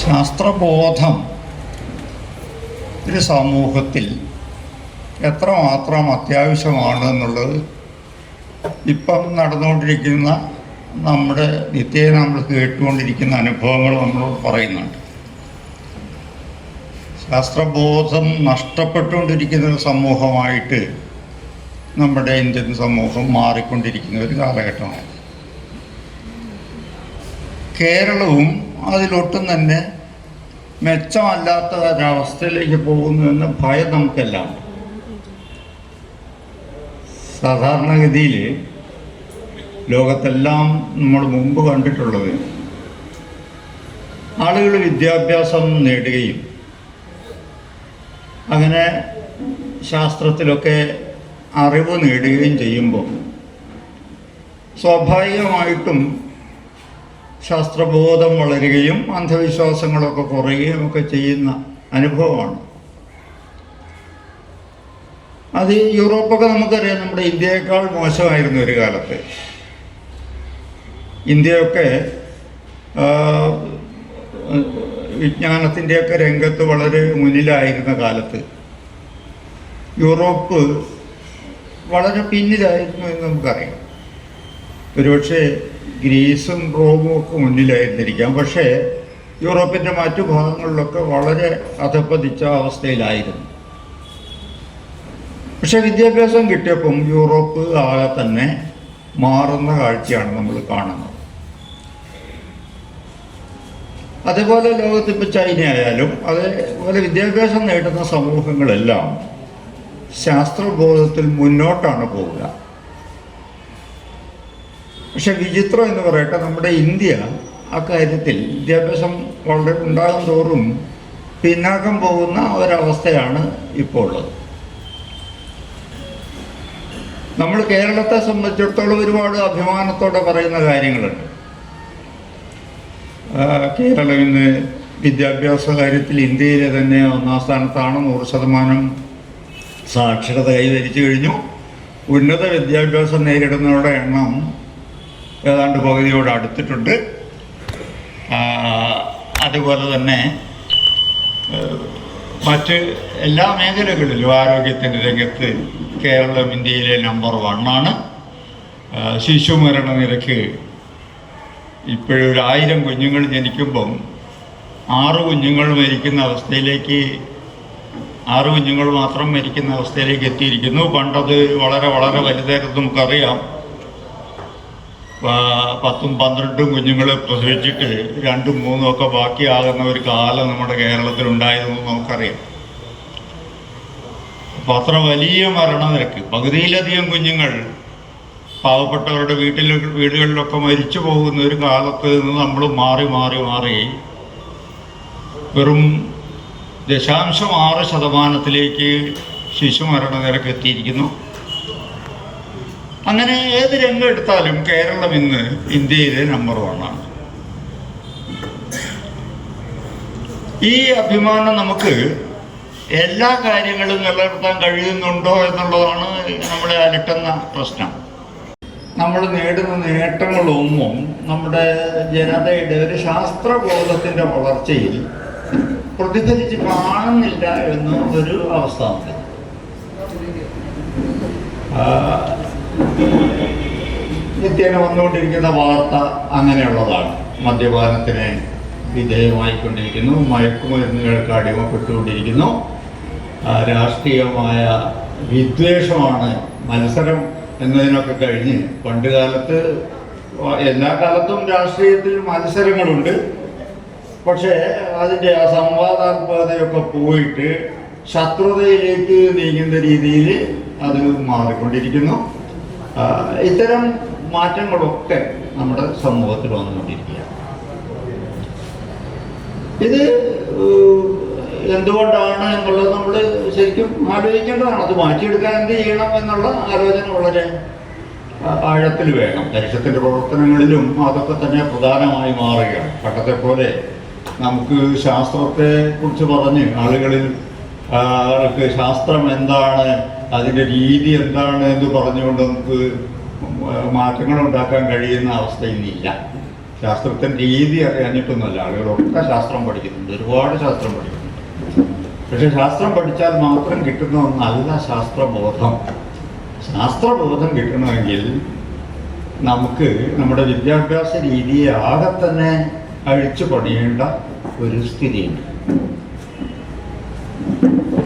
ശാസ്ത്രബോധം ഒരു സമൂഹത്തിൽ എത്രമാത്രം അത്യാവശ്യമാണ് എന്നുള്ളത് ഇപ്പം നടന്നുകൊണ്ടിരിക്കുന്ന നമ്മുടെ നിത്യേന നമ്മൾ കേട്ടുകൊണ്ടിരിക്കുന്ന അനുഭവങ്ങൾ നമ്മളോട് പറയുന്നുണ്ട്. ശാസ്ത്രബോധം നഷ്ടപ്പെട്ടുകൊണ്ടിരിക്കുന്ന ഒരു സമൂഹമായിട്ട് നമ്മുടെ ഇന്ത്യൻ സമൂഹം മാറിക്കൊണ്ടിരിക്കുന്ന ഒരു കാലഘട്ടമാണ്. കേരളവും അതിലൊട്ടും തന്നെ മെച്ചമല്ലാത്ത ഒരവസ്ഥയിലേക്ക് പോകുന്നുവെന്ന ഭയം നമുക്കെല്ലാം. സാധാരണഗതിയിൽ ലോകത്തെല്ലാം നമ്മൾ മുമ്പ് കണ്ടിട്ടുള്ളത് ആളുകൾ വിദ്യാഭ്യാസം നേടുകയും അങ്ങനെ ശാസ്ത്രത്തിലൊക്കെ അറിവ് നേടുകയും ചെയ്യുമ്പോൾ സ്വാഭാവികമായിട്ടും ശാസ്ത്രബോധം വളരുകയും അന്ധവിശ്വാസങ്ങളൊക്കെ കുറയുകയും ഒക്കെ ചെയ്യുന്ന അനുഭവമാണ്. അത് യൂറോപ്പൊക്കെ നമുക്കറിയാം, നമ്മുടെ ഇന്ത്യയേക്കാൾ മോശമായിരുന്നു ഒരു കാലത്ത്. ഇന്ത്യയൊക്കെ വിജ്ഞാനത്തിൻ്റെയൊക്കെ രംഗത്ത് വളരെ മുന്നിലായിരുന്ന കാലത്ത് യൂറോപ്പ് വളരെ പിന്നിലായിരുന്നു എന്ന് നമുക്കറിയാം. ഒരുപക്ഷെ ഗ്രീസും റോമും ഒക്കെ മുന്നിലായിരുന്നിരിക്കാം, പക്ഷേ യൂറോപ്പിൻ്റെ മറ്റു ഭാഗങ്ങളിലൊക്കെ വളരെ അധപ്പതിച്ച അവസ്ഥയിലായിരുന്നു. പക്ഷെ വിദ്യാഭ്യാസം കിട്ടിയപ്പം യൂറോപ്പ് ആകെ തന്നെ മാറുന്ന കാഴ്ചയാണ് നമ്മൾ കാണുന്നത്. അതേപോലെ ലോകത്തിപ്പോൾ ചൈന ആയാലും അതേപോലെ വിദ്യാഭ്യാസം നേടുന്ന സമൂഹങ്ങളെല്ലാം ശാസ്ത്രബോധത്തിൽ മുന്നോട്ടാണ് പോവുക. പക്ഷെ വിചിത്രം എന്ന് പറയട്ടെ, നമ്മുടെ ഇന്ത്യ അക്കാര്യത്തിൽ വിദ്യാഭ്യാസം വളരെ ഉണ്ടാകും തോറും പിന്നാക്കം പോകുന്ന ഒരവസ്ഥയാണ് ഇപ്പോൾ ഉള്ളത്. നമ്മൾ കേരളത്തെ സംബന്ധിച്ചിടത്തോളം ഒരുപാട് അഭിമാനത്തോടെ പറയുന്ന കാര്യങ്ങളുണ്ട്. കേരളം ഇന്ന് വിദ്യാഭ്യാസ കാര്യത്തിൽ ഇന്ത്യയിലെ തന്നെ ഒന്നാം സ്ഥാനത്താണ്. 100% സാക്ഷരത കൈവരിച്ചു കഴിഞ്ഞു. ഉന്നത വിദ്യാഭ്യാസം നേരിടുന്നവരുടെ എണ്ണം ഏതാണ്ട് പകുതിയോട് അടുത്തിട്ടുണ്ട്. അതുപോലെ തന്നെ മറ്റ് എല്ലാ മേഖലകളിലും ആരോഗ്യത്തിൻ്റെ രംഗത്ത് കേരളം ഇന്ത്യയിലെ നമ്പർ 1 ആണ്. ശിശുമരണ നിരക്ക് ഇപ്പോഴൊരു 1000 കുഞ്ഞുങ്ങൾ ജനിക്കുമ്പം 6 കുഞ്ഞുങ്ങൾ മരിക്കുന്ന അവസ്ഥയിലേക്ക് 6 കുഞ്ഞുങ്ങൾ മാത്രം മരിക്കുന്ന അവസ്ഥയിലേക്ക് എത്തിയിരിക്കുന്നു. പണ്ടത് വളരെ വളരെ വലുതായിരുന്നു. നമുക്കറിയാം, 10ഉം 12ഉം കുഞ്ഞുങ്ങളെ പ്രസവിച്ചിട്ട് 2ഉം 3ഉം ഒക്കെ ബാക്കിയാകുന്ന ഒരു കാലം നമ്മുടെ കേരളത്തിലുണ്ടായിരുന്നു നമുക്കറിയാം. അപ്പോൾ അത്ര വലിയ മരണനിരക്ക്, പകുതിയിലധികം കുഞ്ഞുങ്ങൾ പാവപ്പെട്ടവരുടെ വീടുകളിലൊക്കെ മരിച്ചു പോകുന്ന ഒരു കാലത്ത് നിന്ന് നമ്മൾ മാറി മാറി മാറി വെറും 0.6% ശിശുമരണ നിരക്ക് എത്തിയിരിക്കുന്നു. അങ്ങനെ ഏത് രംഗം എടുത്താലും കേരളം ഇന്ന് ഇന്ത്യയിലെ നമ്പർ 1 ആണ്. ഈ അഭിമാനം നമുക്ക് എല്ലാ കാര്യങ്ങളും നിലനിർത്താൻ കഴിയുന്നുണ്ടോ എന്നുള്ളതാണ് നമ്മളെ അലട്ടുന്ന പ്രശ്നം. നമ്മൾ നേടുന്ന നേട്ടങ്ങളൊന്നും നമ്മുടെ ജനതയുടെ ഒരു ശാസ്ത്രബോധത്തിൻ്റെ വളർച്ചയിൽ പ്രതിഫലിച്ച് കാണുന്നില്ല എന്ന ഒരു അവസ്ഥ ഉണ്ട്. നിത്യേന വന്നുകൊണ്ടിരിക്കുന്ന വാർത്ത അങ്ങനെയുള്ളതാണ്. മദ്യപാനത്തിന് വിധേയമായിക്കൊണ്ടിരിക്കുന്നു, മയക്കുമരുന്നുകൾക്ക് അടിമപ്പെട്ടുകൊണ്ടിരിക്കുന്നു, രാഷ്ട്രീയമായ വിദ്വേഷമാണ്, മത്സരം എന്നതിനൊക്കെ കഴിഞ്ഞ് പണ്ട് കാലത്ത് എല്ലാ കാലത്തും രാഷ്ട്രീയത്തിൽ മത്സരങ്ങളുണ്ട്. പക്ഷേ അതിൻ്റെ ആ സംവാദാത്മകതയൊക്കെ പോയിട്ട് ശത്രുതയിലേക്ക് നീങ്ങുന്ന രീതിയിൽ അത് മാറിക്കൊണ്ടിരിക്കുന്നു. ഇത്തരം മാറ്റങ്ങളൊക്കെ നമ്മുടെ സമൂഹത്തിൽ വന്നുകൊണ്ടിരിക്കുകയാണ്. ഇത് എന്തുകൊണ്ടാണ് എന്നുള്ളത് നമ്മൾ ശരിക്കും ആലോചിക്കേണ്ടതാണ്. അത് മാറ്റിയെടുക്കാൻ എന്ത് ചെയ്യണം എന്നുള്ള ആലോചന വളരെ ആഴത്തിൽ വേണം. ദേശത്തിൻ്റെ പ്രവർത്തനങ്ങളിലും അതൊക്കെ തന്നെ പ്രധാനമായി മാറുകയാണ്. പണ്ടത്തെ പോലെ നമുക്ക് ശാസ്ത്രത്തെ കുറിച്ച് പറഞ്ഞ് ആളുകളിൽ ശാസ്ത്രം എന്താണ്, അതിൻ്റെ രീതി എന്താണ് എന്ന് പറഞ്ഞുകൊണ്ട് നമുക്ക് മാറ്റങ്ങൾ ഉണ്ടാക്കാൻ കഴിയുന്ന അവസ്ഥ ഇന്നില്ല. ശാസ്ത്രത്തിൻ്റെ രീതി അറിയാഞ്ഞിട്ടൊന്നുമല്ല, ആളുകളൊക്കെ ശാസ്ത്രം പഠിക്കുന്നുണ്ട്, ഒരുപാട് ശാസ്ത്രം പഠിക്കുന്നുണ്ട്. പക്ഷെ ശാസ്ത്രം പഠിച്ചാൽ മാത്രം കിട്ടുന്ന ഒന്നല്ല ശാസ്ത്രബോധം. ശാസ്ത്രബോധം കിട്ടണമെങ്കിൽ നമുക്ക് നമ്മുടെ വിദ്യാഭ്യാസ രീതിയെ ആകെ തന്നെ അഴിച്ചു പണിയേണ്ട ഒരു സ്ഥിതിയുണ്ട്.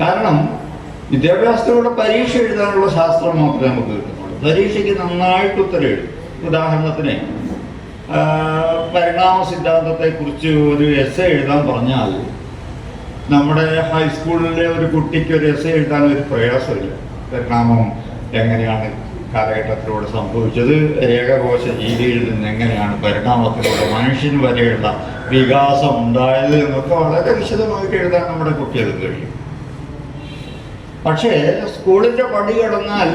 കാരണം വിദ്യാഭ്യാസത്തിലൂടെ പരീക്ഷ എഴുതാനുള്ള ശാസ്ത്രം മാത്രമേ നമുക്ക് കിട്ടുന്നുള്ളൂ. പരീക്ഷയ്ക്ക് നന്നായിട്ട് ഉത്തരം എഴുതും. ഉദാഹരണത്തിന് പരിണാമ സിദ്ധാന്തത്തെക്കുറിച്ച് ഒരു എസ്സേ എഴുതാൻ പറഞ്ഞാൽ നമ്മുടെ ഹൈസ്കൂളിലെ ഒരു കുട്ടിക്ക് ഒരു എസ്സേ എഴുതാൻ ഒരു പ്രയാസമില്ല. പരിണാമം എങ്ങനെയാണ് കാലഘട്ടത്തിലൂടെ സംഭവിച്ചത്, ഏകകോശ ജീവിയിൽ നിന്ന് എങ്ങനെയാണ് പരിണാമത്തിലൂടെ മനുഷ്യന് വരെയുള്ള വികാസം ഉണ്ടായത് എന്നൊക്കെ വളരെ വിശദമായിട്ട് എഴുതാൻ നമ്മുടെ കുട്ടികൾക്ക് കഴിയും. പക്ഷേ സ്കൂളിൻ്റെ പടി കടന്നാൽ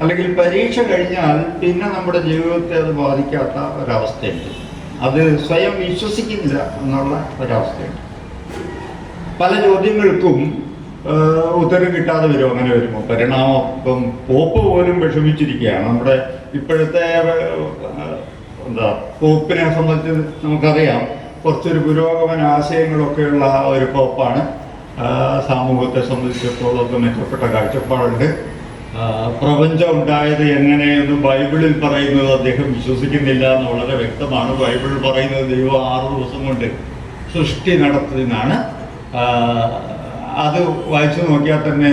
അല്ലെങ്കിൽ പരീക്ഷ കഴിഞ്ഞാൽ പിന്നെ നമ്മുടെ ജീവിതത്തെ അത് ബാധിക്കാത്ത ഒരവസ്ഥയുണ്ട്. അത് സ്വയം വിശ്വസിക്കുന്നില്ല എന്നുള്ള ഒരവസ്ഥയുണ്ട്. പല ചോദ്യങ്ങൾക്കും ഉത്തരം കിട്ടാതെ വരും. അങ്ങനെ വരുമ്പോൾ പരിണാമം, ഇപ്പം പോപ്പ് പോലും വിഷമിച്ചിരിക്കുകയാണ്. നമ്മുടെ ഇപ്പോഴത്തെ പോപ്പിനെ സംബന്ധിച്ച് നമുക്കറിയാം, കുറച്ചൊരു പുരോഗമന ആശയങ്ങളൊക്കെയുള്ള ഒരു പോപ്പാണ്. സമൂഹത്തെ സംബന്ധിച്ചിടത്തോളം മെച്ചപ്പെട്ട കാഴ്ചപ്പാടുണ്ട്. പ്രപഞ്ചം ഉണ്ടായത് എങ്ങനെയെന്ന് ബൈബിളിൽ പറയുന്നത് അദ്ദേഹം വിശ്വസിക്കുന്നില്ല എന്ന് വളരെ വ്യക്തമാണ്. ബൈബിൾ പറയുന്നത് ദൈവം 6 ദിവസം കൊണ്ട് സൃഷ്ടി നടത്തുന്നതാണ്. അത് വായിച്ചു നോക്കിയാൽ തന്നെ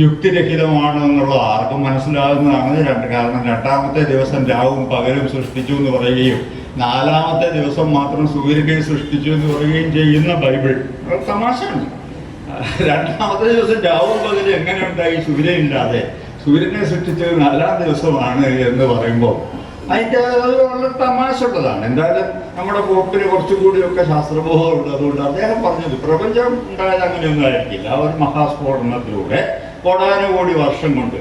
യുക്തിരഹിതമാണ് എന്നുള്ളത് ആർക്കും മനസ്സിലാകുന്നതാണ്. കാരണം 2ാമത്തെ ദിവസം രാവും പകലും സൃഷ്ടിച്ചു എന്ന് പറയുകയും 4ാമത്തെ ദിവസം മാത്രം സൂര്യനെ സൃഷ്ടിച്ചു എന്ന് പറയുകയും ചെയ്യുന്ന ബൈബിൾ തമാശയാണ്. 2ാമത്തെ ദിവസം രാവും പകലും എങ്ങനെ ഉണ്ടായി? സൂര്യനില്ലാതെ. സൂര്യനെ സൃഷ്ടിച്ചത് 4ാം ദിവസമാണ് എന്ന് പറയുമ്പോൾ അതിൻ്റെ വളരെ തമാശയുള്ളതാണ്. എന്തായാലും നമ്മുടെ പോപ്പിന് കുറച്ചുകൂടിയൊക്കെ ശാസ്ത്രബോധം ഉള്ളതുകൊണ്ട് അദ്ദേഹം പറഞ്ഞത് പ്രപഞ്ചം ഉണ്ടായത് അങ്ങനെയൊന്നും ആയിരിക്കില്ല. ഒരു മഹാസ്ഫോടനത്തിലൂടെ കോടാനുകോടി വർഷം കൊണ്ട്,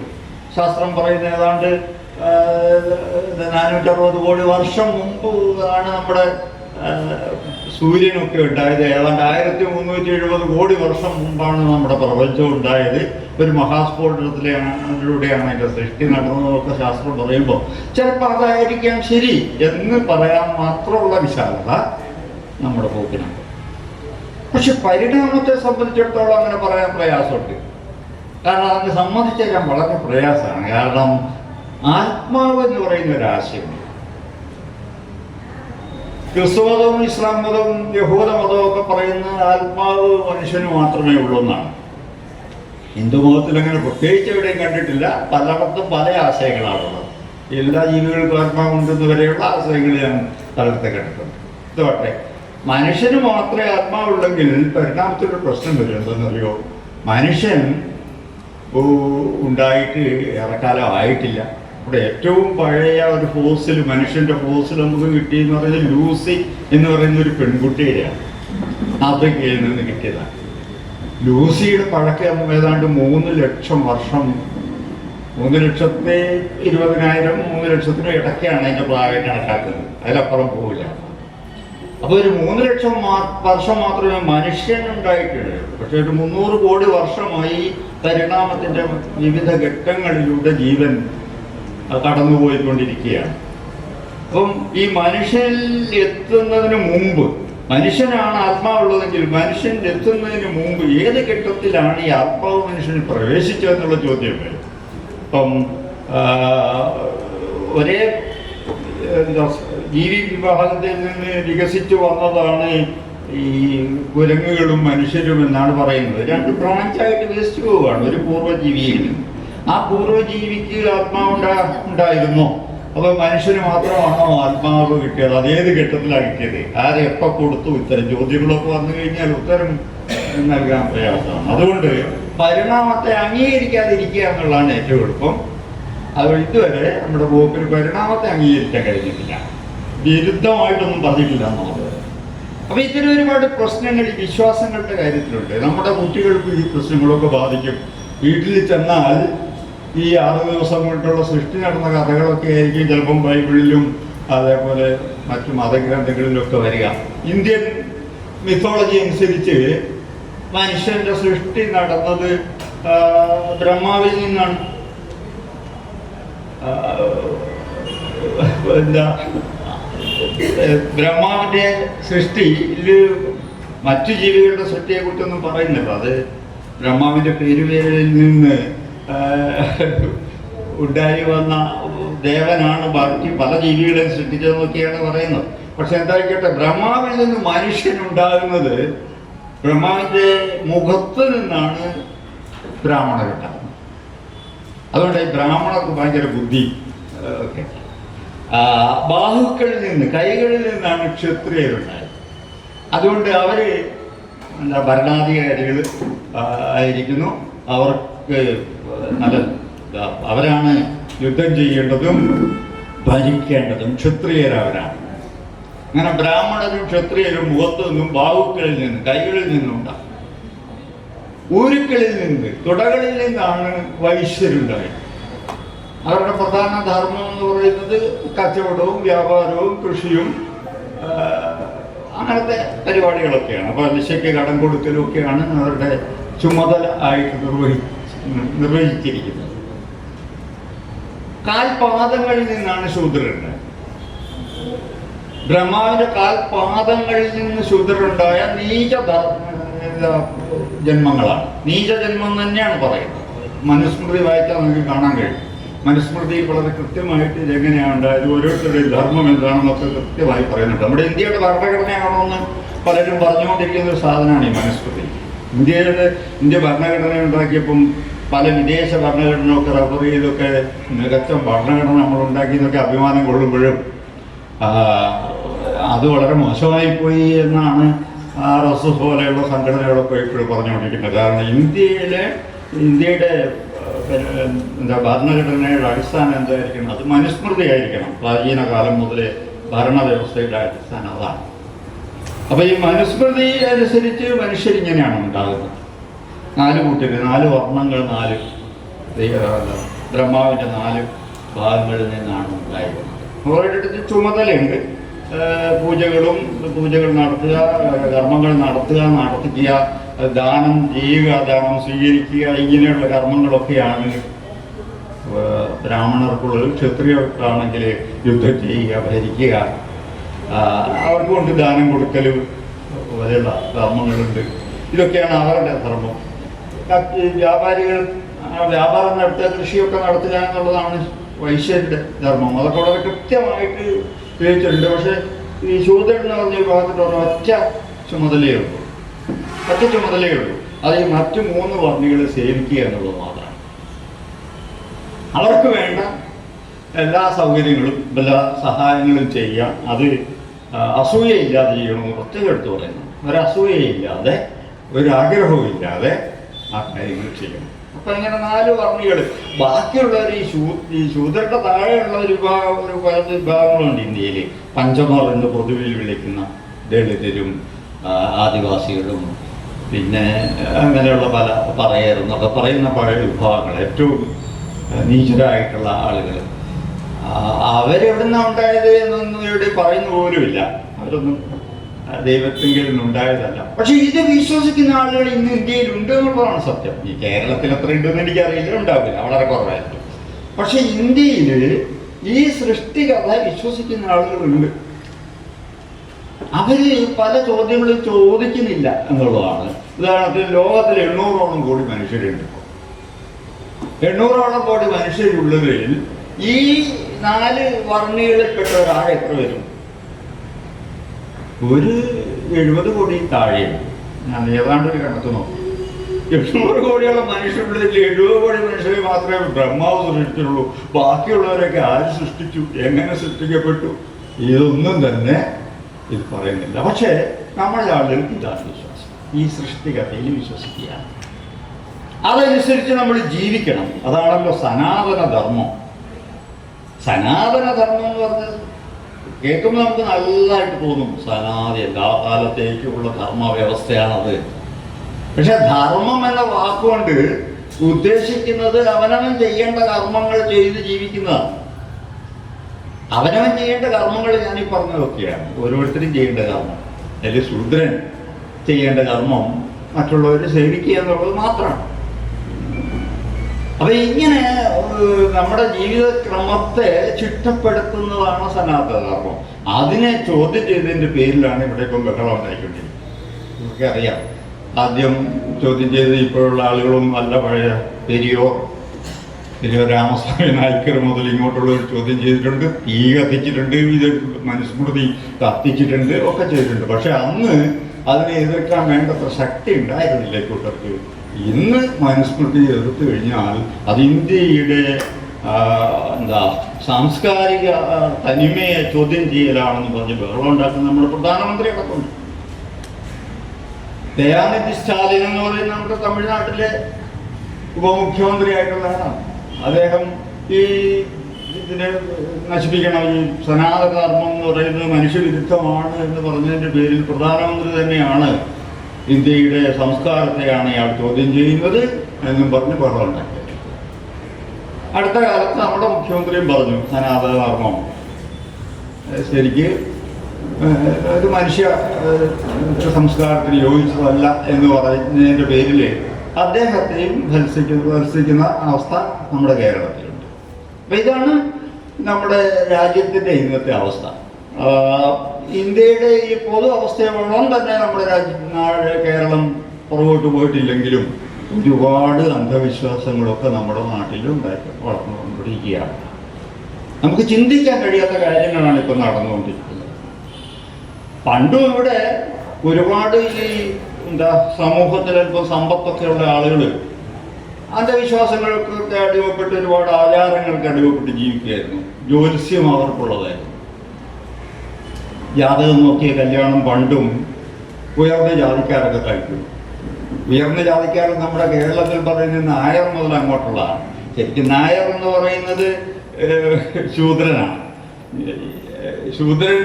ശാസ്ത്രം പറയുന്ന ഏതാണ്ട് 460 കോടി വർഷം മുമ്പ് ആണ് നമ്മുടെ സൂര്യനൊക്കെ ഉണ്ടായത്. ഏതാണ്ട് 1370 കോടി വർഷം മുമ്പാണ് നമ്മുടെ പ്രപഞ്ചം ഉണ്ടായത്. ഒരു മഹാസ്ഫോടനത്തിലൂടെയാണ് അതിൻ്റെ സൃഷ്ടി നടന്നതൊക്കെ ശാസ്ത്രം പറയുമ്പോൾ ചിലപ്പോൾ അതായിരിക്കാം ശരി എന്ന് പറയാൻ മാത്രമുള്ള വിശാലത നമ്മുടെ പോക്കിനുണ്ട്. പക്ഷെ പരിണാമത്തെ സംബന്ധിച്ചിടത്തോളം അങ്ങനെ പറയാൻ പ്രയാസമുണ്ട്. കാരണം അതിനെ സമ്മതിച്ചേക്കാൻ വളരെ പ്രയാസമാണ്. കാരണം ആത്മാവ് എന്ന് പറയുന്ന ഒരാശയമുണ്ട്. ക്രിസ്തുമതവും ഇസ്ലാം മതവും യഹൂദ മതവും ഒക്കെ പറയുന്ന ആത്മാവ് മനുഷ്യന് മാത്രമേ ഉള്ളൂ എന്നാണ്. ഹിന്ദു മതത്തിൽ അങ്ങനെ പ്രത്യേകിച്ച് എവിടെയും കണ്ടിട്ടില്ല. പലയിടത്തും പല ആശയങ്ങളാണുള്ളത്. എല്ലാ ജീവികൾക്കും ആത്മാവുണ്ടെന്ന് വരെയുള്ള ആശയങ്ങൾ ഞാൻ പലയിടത്ത് കണ്ടിട്ടുണ്ട്. ഇതോട്ടെ, മനുഷ്യന് മാത്രമേ ആത്മാവുള്ളെങ്കിൽ പരിണാമത്തിലൊരു പ്രശ്നം വരും. എന്തെന്നറിയോ? മനുഷ്യൻ ഉണ്ടായിട്ട് ഏറെക്കാലം ആയിട്ടില്ല. ഇവിടെ ഏറ്റവും പഴയ ഒരു ഫോസിൽ, മനുഷ്യൻ്റെ ഫോസിൽ നമുക്ക് കിട്ടിയെന്ന് പറയുന്നത് ലൂസി എന്ന് പറയുന്ന ഒരു പെൺകുട്ടിയുടെയാണ്. ആഫ്രിക്കയിൽ നിന്ന് കിട്ടിയതാണ്. ലൂസിയുടെ പഴക്കം ഏതാണ്ട് 3 ലക്ഷം വർഷം, 3,20,000 3 ലക്ഷത്തിനും ഇടയ്ക്കാണ് അതിൻ്റെ പ്രായം കണക്കാക്കുന്നത്. അതിലപ്പുറം പോവില്ല. അപ്പോൾ ഒരു 3 ലക്ഷം വർഷം മാത്രമേ മനുഷ്യൻ ഉണ്ടായിട്ടുള്ളൂ. പക്ഷെ ഒരു 300 കോടി വർഷമായി പരിണാമത്തിൻ്റെ വിവിധ ഘട്ടങ്ങളിലൂടെ ജീവൻ കടന്നുപോയിക്കൊണ്ടിരിക്കുകയാണ്. അപ്പം ഈ മനുഷ്യനിൽ എത്തുന്നതിന് മുമ്പ്, മനുഷ്യനാണ് ആത്മാവുള്ളതെങ്കിൽ മനുഷ്യൻ എത്തുന്നതിന് മുമ്പ് ഏത് ഘട്ടത്തിലാണ് ഈ ആത്മാവ് മനുഷ്യന് പ്രവേശിച്ചതെന്നുള്ള ചോദ്യം വരും. ഇപ്പം ഒരേ ജീവി വിഭാഗത്തിൽ നിന്ന് വികസിച്ചു വന്നതാണ് ഈ കുരങ്ങുകളും മനുഷ്യരും എന്നാണ് പറയുന്നത്. 2 ബ്രാഞ്ചായിട്ട് വികസിച്ചു പോവുകയാണ് ഒരു പൂർവ്വജീവിയിൽ നിന്ന്. ആ പൂർവ്വജീവിക്ക് ആത്മാവ് ഉണ്ടായിരുന്നോ? അപ്പോൾ മനുഷ്യന് മാത്രമാണോ ആത്മാവ് കിട്ടിയത്? അതേത് ഘട്ടത്തിലാണ് കിട്ടിയത്? ആരെ എപ്പോൾ കൊടുത്തു? ഇത്തരം ചോദ്യങ്ങളൊക്കെ വന്നു കഴിഞ്ഞാൽ ഉത്തരം നൽകാൻ പ്രയാസമാണ്. അതുകൊണ്ട് പരിണാമത്തെ അംഗീകരിക്കാതിരിക്കുക എന്നുള്ളതാണ് ഏറ്റവും എളുപ്പം. അത് ഇതുവരെ നമ്മുടെ പോപ്പിന് പരിണാമത്തെ അംഗീകരിക്കാൻ കഴിഞ്ഞിട്ടില്ല. വിരുദ്ധമായിട്ടൊന്നും പറഞ്ഞിട്ടില്ല എന്നുള്ളത്. അപ്പോൾ ഇത്തരം ഒരുപാട് പ്രശ്നങ്ങൾ ഈ വിശ്വാസങ്ങളുടെ കാര്യത്തിലുണ്ട്. നമ്മുടെ കുട്ടികൾക്ക് ഈ പ്രശ്നങ്ങളൊക്കെ ബാധിക്കും. വീട്ടിൽ ചെന്നാൽ ഈ 6 ദിവസം കൊണ്ടുള്ള സൃഷ്ടി നടന്ന കഥകളൊക്കെ ആയിരിക്കും ചിലപ്പം ബൈബിളിലും അതേപോലെ മറ്റു മതഗ്രന്ഥങ്ങളിലൊക്കെ വരിക. ഇന്ത്യൻ മിത്തോളജി അനുസരിച്ച് മനുഷ്യൻ്റെ സൃഷ്ടി നടന്നത് ബ്രഹ്മാവിൽ നിന്നാണ്. ബ്രഹ്മാവിൻ്റെ സൃഷ്ടിയിൽ മറ്റു ജീവികളുടെ സൃഷ്ടിയെക്കുറിച്ചൊന്നും പറയുന്നില്ല. അത് ബ്രഹ്മാവിൻ്റെ പേരുപേരിൽ നിന്ന് ഉണ്ടായി വന്ന ദേവനാണ് ബാക്കി പല ജീവികളെയും സൃഷ്ടിച്ചതെന്നൊക്കെയാണ് പറയുന്നത്. പക്ഷെ എന്തായിക്കോട്ടെ, ബ്രഹ്മാവിൽ നിന്ന് മനുഷ്യനുണ്ടാകുന്നത് ബ്രഹ്മാവിൻ്റെ മുഖത്ത് നിന്നാണ് ബ്രാഹ്മണരുണ്ടാകുന്നത്. അതുകൊണ്ട് ഈ ബ്രാഹ്മണർക്ക് ഭയങ്കര ബുദ്ധി ഒക്കെ. ബാഹുക്കളിൽ നിന്ന്, കൈകളിൽ നിന്നാണ് ക്ഷത്രിയരുണ്ടായത്. അതുകൊണ്ട് അവർ ഭരണാധികാരികൾ ആയിരിക്കുന്നു. അവർക്ക് നല്ല അവരാണ് യുദ്ധം ചെയ്യേണ്ടതും ഭരിക്കേണ്ടതും ക്ഷത്രിയരവരാണ്. അങ്ങനെ ബ്രാഹ്മണരും ക്ഷത്രിയരും മുഖത്തു നിന്നും ബാഹുക്കളിൽ നിന്ന്, കൈകളിൽ നിന്നും ഉണ്ടാകും. ഊരുക്കളിൽ നിന്ന്, തുടകളിൽ നിന്നാണ് വൈശ്യരുണ്ടായത്. അവരുടെ പ്രധാന ധർമ്മം എന്ന് പറയുന്നത് കച്ചവടവും വ്യാപാരവും കൃഷിയും അങ്ങനത്തെ പരിപാടികളൊക്കെയാണ്. പലിശയ്ക്ക് കടം കൊടുക്കലും ഒക്കെയാണ് അവരുടെ ചുമതല ആയിട്ട് നിർവഹിച്ചിരിക്കുന്നത്. കാൽപാദങ്ങളിൽ നിന്നാണ് ശൂദ്രരുണ്ടായത്. ബ്രഹ്മാവിന്റെ കാൽപാദങ്ങളിൽ നിന്ന് ശൂദ്രരുണ്ടായ നീച ജന്മങ്ങളാണ്. നീചജന്മം തന്നെയാണ് പറയുന്നത്. മനുസ്മൃതി വായിച്ചാൽ നമുക്ക് കാണാൻ കഴിയും. മനുസ്മൃതിയിൽ വളരെ കൃത്യമായിട്ട് ഇതെങ്ങനെയാണ് ഉണ്ടായത്, ഓരോരുത്തരുടെയും ധർമ്മം എന്താണെന്നൊക്കെ കൃത്യമായി പറയുന്നുണ്ട്. നമ്മുടെ ഇന്ത്യയുടെ ഭരണഘടനയാണോന്ന് പലരും പറഞ്ഞുകൊണ്ടിരിക്കുന്ന ഒരു സാധനമാണ് ഈ മനുസ്മൃതി. ഇന്ത്യ ഭരണഘടന ഉണ്ടാക്കിയപ്പം പല വിദേശ ഭരണഘടനയൊക്കെ റഫർ ചെയ്തൊക്കെ മികച്ച ഭരണഘടന നമ്മൾ ഉണ്ടാക്കിയെന്നൊക്കെ അഭിമാനം കൊള്ളുമ്പോഴും അത് വളരെ മോശമായിപ്പോയി എന്നാണ് RSS പോലെയുള്ള സംഘടനകളൊക്കെ ഇപ്പോഴും പറഞ്ഞുകൊണ്ടിരിക്കുന്നത്. കാരണം ഇന്ത്യയുടെ ഭരണഘടനയുടെ അടിസ്ഥാനം എന്തായിരിക്കണം? അത് മനുസ്മൃതി ആയിരിക്കണം. പ്രാചീന കാലം മുതലേ ഭരണവ്യവസ്ഥയുടെ അടിസ്ഥാനം അതാണ്. അപ്പോൾ ഈ മനുസ്മൃതി അനുസരിച്ച് മനുഷ്യരിങ്ങനെയാണ് ഉണ്ടാകുന്നത്. 4 കൂട്ടര്, 4 വർണ്ണങ്ങൾ, 4 ബ്രഹ്മാവിൻ്റെ 4 ഭാഗങ്ങളിൽ നിന്നാണ് ഉണ്ടായിരുന്നത്. അവരുടെ ചുമതലയുണ്ട്. പൂജകൾ നടത്തുക, കർമ്മങ്ങൾ നടത്തിക്കുക, ദാനം ചെയ്യുക, ദാനം സ്വീകരിക്കുക, ഇങ്ങനെയുള്ള കർമ്മങ്ങളൊക്കെയാണ് ബ്രാഹ്മണർക്കുള്ളത്. ക്ഷത്രിയർക്കാണെങ്കിൽ യുദ്ധം ചെയ്യുക, ഭരിക്കുക, അവർക്ക് കൊണ്ട് ദാനം കൊടുക്കലും പോലെയുള്ള കർമ്മങ്ങളുണ്ട്. ഇതൊക്കെയാണ് അവരുടെ ധർമ്മം. വ്യാപാരികൾ വ്യാപാരം നടത്തുക, കൃഷിയൊക്കെ നടത്തുക എന്നുള്ളതാണ് വൈശ്യരുടെ ധർമ്മം. അതൊക്കെ വളരെ കൃത്യമായിട്ട് ഉപയോഗിച്ചിട്ടുണ്ട്. പക്ഷേ ഈ ശൂദ്രൻ എന്ന് പറഞ്ഞ വിഭാഗത്തിൽ ഒറ്റ ചുമതലയേ ഉള്ളൂ. അത് ഈ മറ്റു 3 വർണ്ണികളെ സേവിക്കുക എന്നുള്ളത് മാത്രമാണ്. അവർക്ക് വേണ്ട എല്ലാ സൗകര്യങ്ങളും എല്ലാ സഹായങ്ങളും ചെയ്യാം. അത് അസൂയയില്ലാതെ ചെയ്യണമെന്ന് പ്രത്യേകം എടുത്ത് പറയുന്നു. ഒരസൂയയില്ലാതെ, ഒരാഗ്രഹവും ഇല്ലാതെ ആ കാര്യങ്ങൾ ചെയ്യണം. അപ്പം ഇങ്ങനെ 4 വർണ്ണികൾ. ബാക്കിയുള്ളവർ ഈ ശൂദ്രരുടെ താഴെയുള്ള ഒരു വിഭാഗങ്ങളുണ്ട് ഇന്ത്യയിൽ. പഞ്ചമർ എന്ന് പൊതുവിൽ വിളിക്കുന്ന ദളിതരും ആദിവാസികളും പിന്നെ അങ്ങനെയുള്ള പല പറയരുന്നൊക്കെ പറയുന്ന പഴയ വിഭാഗങ്ങൾ, ഏറ്റവും നീചരായിട്ടുള്ള ആളുകൾ. അവരെവിടെ നിന്നാണ് ഉണ്ടായത് എന്നൊന്നും ഇവിടെ പറയുന്ന പോലുമില്ല. അവരൊന്നും ദൈവത്തിങ്കിൽ നിന്നുണ്ടായതല്ല. പക്ഷെ ഇത് വിശ്വസിക്കുന്ന ആളുകൾ ഇന്ന് ഇന്ത്യയിലുണ്ട് എന്നുള്ളതാണ് സത്യം. ഈ കേരളത്തിൽ എത്ര ഉണ്ടെന്ന് എനിക്കറിയില്ല, ഉണ്ടാവില്ല, വളരെ കുറവായിരിക്കും. പക്ഷെ ഇന്ത്യയിൽ ഈ സൃഷ്ടികഥ വിശ്വസിക്കുന്ന ആളുകളുണ്ട്. അവര് പല ചോദ്യങ്ങളും ചോദിക്കുന്നില്ല എന്നുള്ളതാണ്. ഉദാഹരണത്തിന് ലോകത്തിൽ 800ഓളം കോടി മനുഷ്യരുണ്ട്. 800ഓളം കോടി മനുഷ്യരുള്ളവരിൽ ഈ 4 വർണ്ണികളിൽപ്പെട്ട ഒരാളെ എത്ര വരും? ഒരു 70 കോടി താഴെയുണ്ട്. ഞാൻ ഏതാണ്ട് ഒരു കണക്ക് നോക്കി. 800 കോടിയോളം മനുഷ്യരുള്ളതിൽ 70 കോടി മനുഷ്യരെ മാത്രമേ ബ്രഹ്മാവ് സൃഷ്ടിച്ചുള്ളൂ. ബാക്കിയുള്ളവരൊക്കെ ആര് സൃഷ്ടിച്ചു, എങ്ങനെ സൃഷ്ടിക്കപ്പെട്ടു, ഇതൊന്നും തന്നെ ഇത് പറയുന്നില്ല. പക്ഷേ നമ്മുടെ ആളുകൾക്ക് ഇതാണ് വിശ്വാസം. ഈ സൃഷ്ടികഥയിൽ വിശ്വസിക്കുകയാണ്. അതനുസരിച്ച് നമ്മൾ ജീവിക്കണം. അതാണല്ലോ സനാതന ധർമ്മം. സനാതന ധർമ്മം എന്ന് പറഞ്ഞത് കേൾക്കുമ്പോൾ നമുക്ക് നല്ലതായിട്ട് തോന്നും. എല്ലാ കാലത്തേക്കുള്ള ധർമ്മ വ്യവസ്ഥയാണത്. പക്ഷെ ധർമ്മം എന്ന വാക്കുകൊണ്ട് ഉദ്ദേശിക്കുന്നത് അവനവൻ ചെയ്യേണ്ട കർമ്മങ്ങൾ ചെയ്ത് ജീവിക്കുന്നതാണ്. അവനവൻ ചെയ്യേണ്ട കർമ്മങ്ങൾ ഞാനീ പറഞ്ഞതൊക്കെയാണ്. ഓരോരുത്തരും ചെയ്യേണ്ട കർമ്മം. അതിൽ ശൂദ്രൻ ചെയ്യേണ്ട കർമ്മം മറ്റുള്ളവരെ സേവിക്കുക എന്നുള്ളത് മാത്രമാണ്. അപ്പൊ ഇങ്ങനെ നമ്മുടെ ജീവിതക്രമത്തെ ചിട്ടപ്പെടുത്തുന്നതാണ് സനാതനധർമ്മം. അതിനെ ചോദ്യം ചെയ്തതിന്റെ പേരിലാണ് ഇവിടെ ഇപ്പം ബഹളം ഉണ്ടായിക്കൊണ്ടിരിക്കുന്നത്. നമുക്ക് അറിയാം, ആദ്യം ചോദ്യം ചെയ്ത് ഇപ്പോഴുള്ള ആളുകളും നല്ല പഴയ പെരിയോർ രാമസ്വാമി നായ്ക്കർ മുതൽ ഇങ്ങോട്ടുള്ളവർ ചോദ്യം ചെയ്തിട്ടുണ്ട്, തീ കത്തിച്ചിട്ടുണ്ട്, ഇത് മനുസ്മൃതി കത്തിച്ചിട്ടുണ്ട്, ഒക്കെ ചെയ്തിട്ടുണ്ട്. പക്ഷെ അന്ന് അതിനെ എതിർക്കാൻ വേണ്ടത്ര ശക്തി ഉണ്ടായിരുന്നില്ല കൂട്ടർക്ക്. ഇന്ന് മനുസ്മൃതി എതിർത്ത് കഴിഞ്ഞാൽ അത് ഇന്ത്യയുടെ സാംസ്കാരിക തനിമയെ ചോദ്യം ചെയ്യലാണെന്ന് പറഞ്ഞ് ബഹളം ഉണ്ടാക്കുന്ന നമ്മുടെ പ്രധാനമന്ത്രി അടക്കമുണ്ട്. ദയാനിധി സ്റ്റാലിൻ എന്ന് പറയുന്ന നമ്മുടെ തമിഴ്നാട്ടിലെ ഉപമുഖ്യമന്ത്രി ആയിട്ടുള്ളതാണ്. അദ്ദേഹം ഈ ഇതിനെ നശിപ്പിക്കണം, ഈ സനാതനധർമ്മം എന്ന് പറയുന്നത് മനുഷ്യവിരുദ്ധമാണ് എന്ന് പറഞ്ഞതിൻ്റെ പേരിൽ പ്രധാനമന്ത്രി തന്നെയാണ് ഇന്ത്യയുടെ സംസ്കാരത്തെയാണ് ഇയാൾ ചോദ്യം ചെയ്യുന്നത് എന്നും പറഞ്ഞ് ബഹളം ഉണ്ടാക്കി. അടുത്ത കാലത്ത് നമ്മുടെ മുഖ്യമന്ത്രിയും പറഞ്ഞു സനാതനധർമ്മം ശരിക്ക് ഒരു മനുഷ്യ സംസ്കാരത്തിന് യോജിച്ചതല്ല എന്ന് പറയുന്നതിൻ്റെ പേരിൽ അദ്ദേഹത്തെയും ഭത്സിക്കുന്ന അവസ്ഥ നമ്മുടെ കേരളത്തിലുണ്ട്. അപ്പം ഇതാണ് നമ്മുടെ രാജ്യത്തിൻ്റെ ഇന്നത്തെ അവസ്ഥ. ഇന്ത്യയുടെ ഈ പൊതു അവസ്ഥയോളം തന്നെ നമ്മുടെ കേരളം പുറകോട്ട് പോയിട്ടില്ലെങ്കിലും ഒരുപാട് അന്ധവിശ്വാസങ്ങളൊക്കെ നമ്മുടെ നാട്ടിലും വളർന്നുകൊണ്ടിരിക്കുകയാണ്. നമുക്ക് ചിന്തിക്കാൻ കഴിയാത്ത കാര്യങ്ങളാണ് ഇപ്പം നടന്നുകൊണ്ടിരിക്കുന്നത്. പണ്ടും ഇവിടെ ഒരുപാട് ഈ സമൂഹത്തിൽ അല്പം സമ്പത്തൊക്കെയുള്ള ആളുകൾ അന്ധവിശ്വാസങ്ങൾക്കൊക്കെ അടിമപ്പെട്ട് ഒരുപാട് ആചാരങ്ങൾക്ക് അടിമപ്പെട്ട് ജീവിക്കുകയായിരുന്നു. ജ്യോത്സ്യം അവർക്കുള്ളതായിരുന്നു. ജാതകം നോക്കിയ കല്യാണം പണ്ടും ഉയർന്ന ജാതിക്കാരൊക്കെ കഴിക്കും. ഉയർന്ന ജാതിക്കാരൻ നമ്മുടെ കേരളത്തിൽ പറയുന്നത് നായർ മുതൽ അങ്ങോട്ടുള്ളതാണ്. ശരിക്കും നായർ എന്ന് പറയുന്നത് ശൂദ്രനാണ്. ശൂദ്രൻ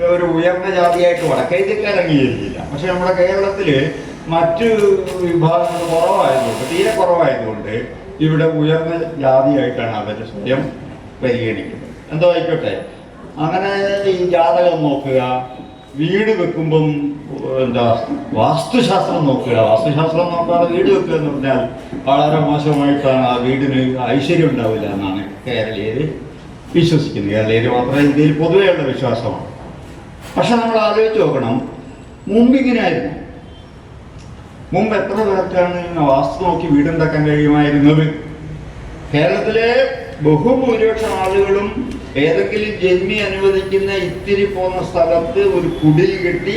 ഒരു ഉയർന്ന ജാതിയായിട്ട് വടക്കേന്ത്യക്കാർ അംഗീകരിച്ചില്ല. പക്ഷെ നമ്മുടെ കേരളത്തിൽ മറ്റ് വിഭാഗങ്ങൾ കുറവായതുകൊണ്ട്, തീരെ കുറവായതുകൊണ്ട് ഇവിടെ ഉയർന്ന ജാതിയായിട്ടാണ് അവർ സ്വയം പരിഗണിക്കുന്നത്. എന്തോ ആയിക്കോട്ടെ, അങ്ങനെ ഈ ജാതകം നോക്കുക, വീട് വെക്കുമ്പം വാസ്തുശാസ്ത്രം നോക്കുക. വാസ്തുശാസ്ത്രം നോക്കാതെ വീട് വെക്കുക എന്ന് പറഞ്ഞാൽ വളരെ മോശമായിട്ടാണ്. ആ വീടിന് ഐശ്വര്യം ഉണ്ടാവില്ല എന്നാണ് കേരളീയർ വിശ്വസിക്കുന്നത്. കേരളീയർ മാത്രമേ ഇന്ത്യയിൽ പൊതുവെയുള്ള വിശ്വാസമാണ്. പക്ഷെ നമ്മൾ ആലോചിച്ച് നോക്കണം, മുമ്പിങ്ങനെയായിരുന്നു. മുമ്പ് എത്ര പേർക്കാണ് വാസ്തു നോക്കി വീടുണ്ടാക്കാൻ കഴിയുമായിരുന്നത്? കേരളത്തിലെ ബഹുഭൂരിപക്ഷം ആളുകളും ഏതെങ്കിലും ജന്മി അനുവദിക്കുന്ന ഇത്തിരി പോകുന്ന സ്ഥലത്ത് ഒരു കുടിൽ കെട്ടി,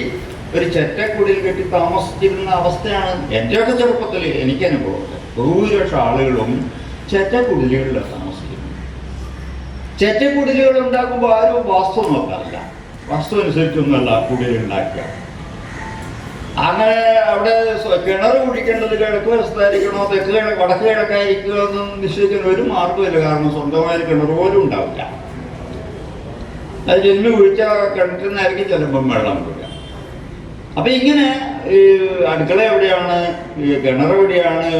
ഒരു ചെറ്റക്കുടിൽ കെട്ടി താമസിച്ചിരുന്ന അവസ്ഥയാണ് എൻ്റെയൊക്കെ ചെറുപ്പത്തിൽ എനിക്ക് അനുഭവമുണ്ട്. ബഹുഭൂരിപക്ഷം ആളുകളും ചെറ്റക്കുടിലുകളിലാണ് താമസിക്കുന്നത്. ചെറ്റക്കുടിലുകൾ ഉണ്ടാക്കുമ്പോൾ ആരും വാസ്തു നോക്കാറില്ല. വാസ്തു അനുസരിച്ചൊന്നുമല്ല കുടിലുണ്ടാക്കുക. അങ്ങനെ അവിടെ കിണർ കുടിക്കേണ്ടത് കിഴക്ക് വശത്തായിരിക്കണോ വടക്ക് കിഴക്കായിരിക്കുമോ എന്ന് നിശ്ചയിക്കുന്ന ഒരു മാർഗമില്ല. കാരണം സ്വന്തമായി കിണർ പോലും ഉണ്ടാവില്ല. അത് ജന്മി കുഴിച്ച കിണറ്റിൽ നിന്നായിരിക്കും ചിലപ്പം വെള്ളം വരിക. അപ്പം ഇങ്ങനെ അടുക്കള എവിടെയാണ്, കിണർ എവിടെയാണ്,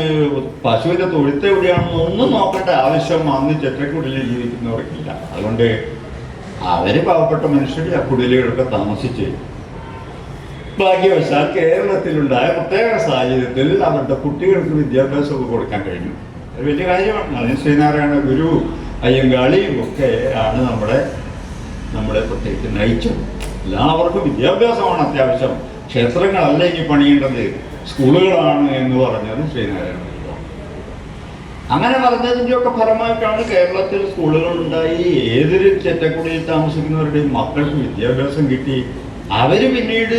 പശുവിൻ്റെ തൊഴുത്ത് എവിടെയാണെന്ന് ഒന്നും നോക്കേണ്ട ആവശ്യം അന്ന് ചെറ്റക്കുടിൽ ജീവിക്കുന്നവർക്കില്ല. അതുകൊണ്ട് അവർ പാവപ്പെട്ട മനുഷ്യർ ആ കുടിലുകളൊക്കെ താമസിച്ച് ഭാഗ്യവശാൽ കേരളത്തിലുണ്ടായ പ്രത്യേക സാഹചര്യത്തിൽ അവരുടെ കുട്ടികൾക്ക് വിദ്യാഭ്യാസമൊക്കെ കൊടുക്കാൻ കഴിഞ്ഞു. അത് വലിയ കാര്യമാണ്. അതിന് ശ്രീനാരായണ ഗുരു, അയ്യങ്കാളിയും ഒക്കെ ആണ് നമ്മളെ പ്രത്യേകിച്ച് നയിച്ചത്. എല്ലാവർക്കും വിദ്യാഭ്യാസമാണ് അത്യാവശ്യം. ക്ഷേത്രങ്ങളല്ല ഇനി പണിയേണ്ടത്, സ്കൂളുകളാണ് എന്ന് പറഞ്ഞത് ശ്രീനാരായണ ഗുരു. അങ്ങനെ പറഞ്ഞതിൻ്റെയൊക്കെ ഫലമായിട്ടാണ് കേരളത്തിൽ സ്കൂളുകളുണ്ടായി. ഏതൊരു ചെറ്റക്കുടിയിൽ താമസിക്കുന്നവരുടെയും മക്കൾക്ക് വിദ്യാഭ്യാസം കിട്ടി. അവർ പിന്നീട്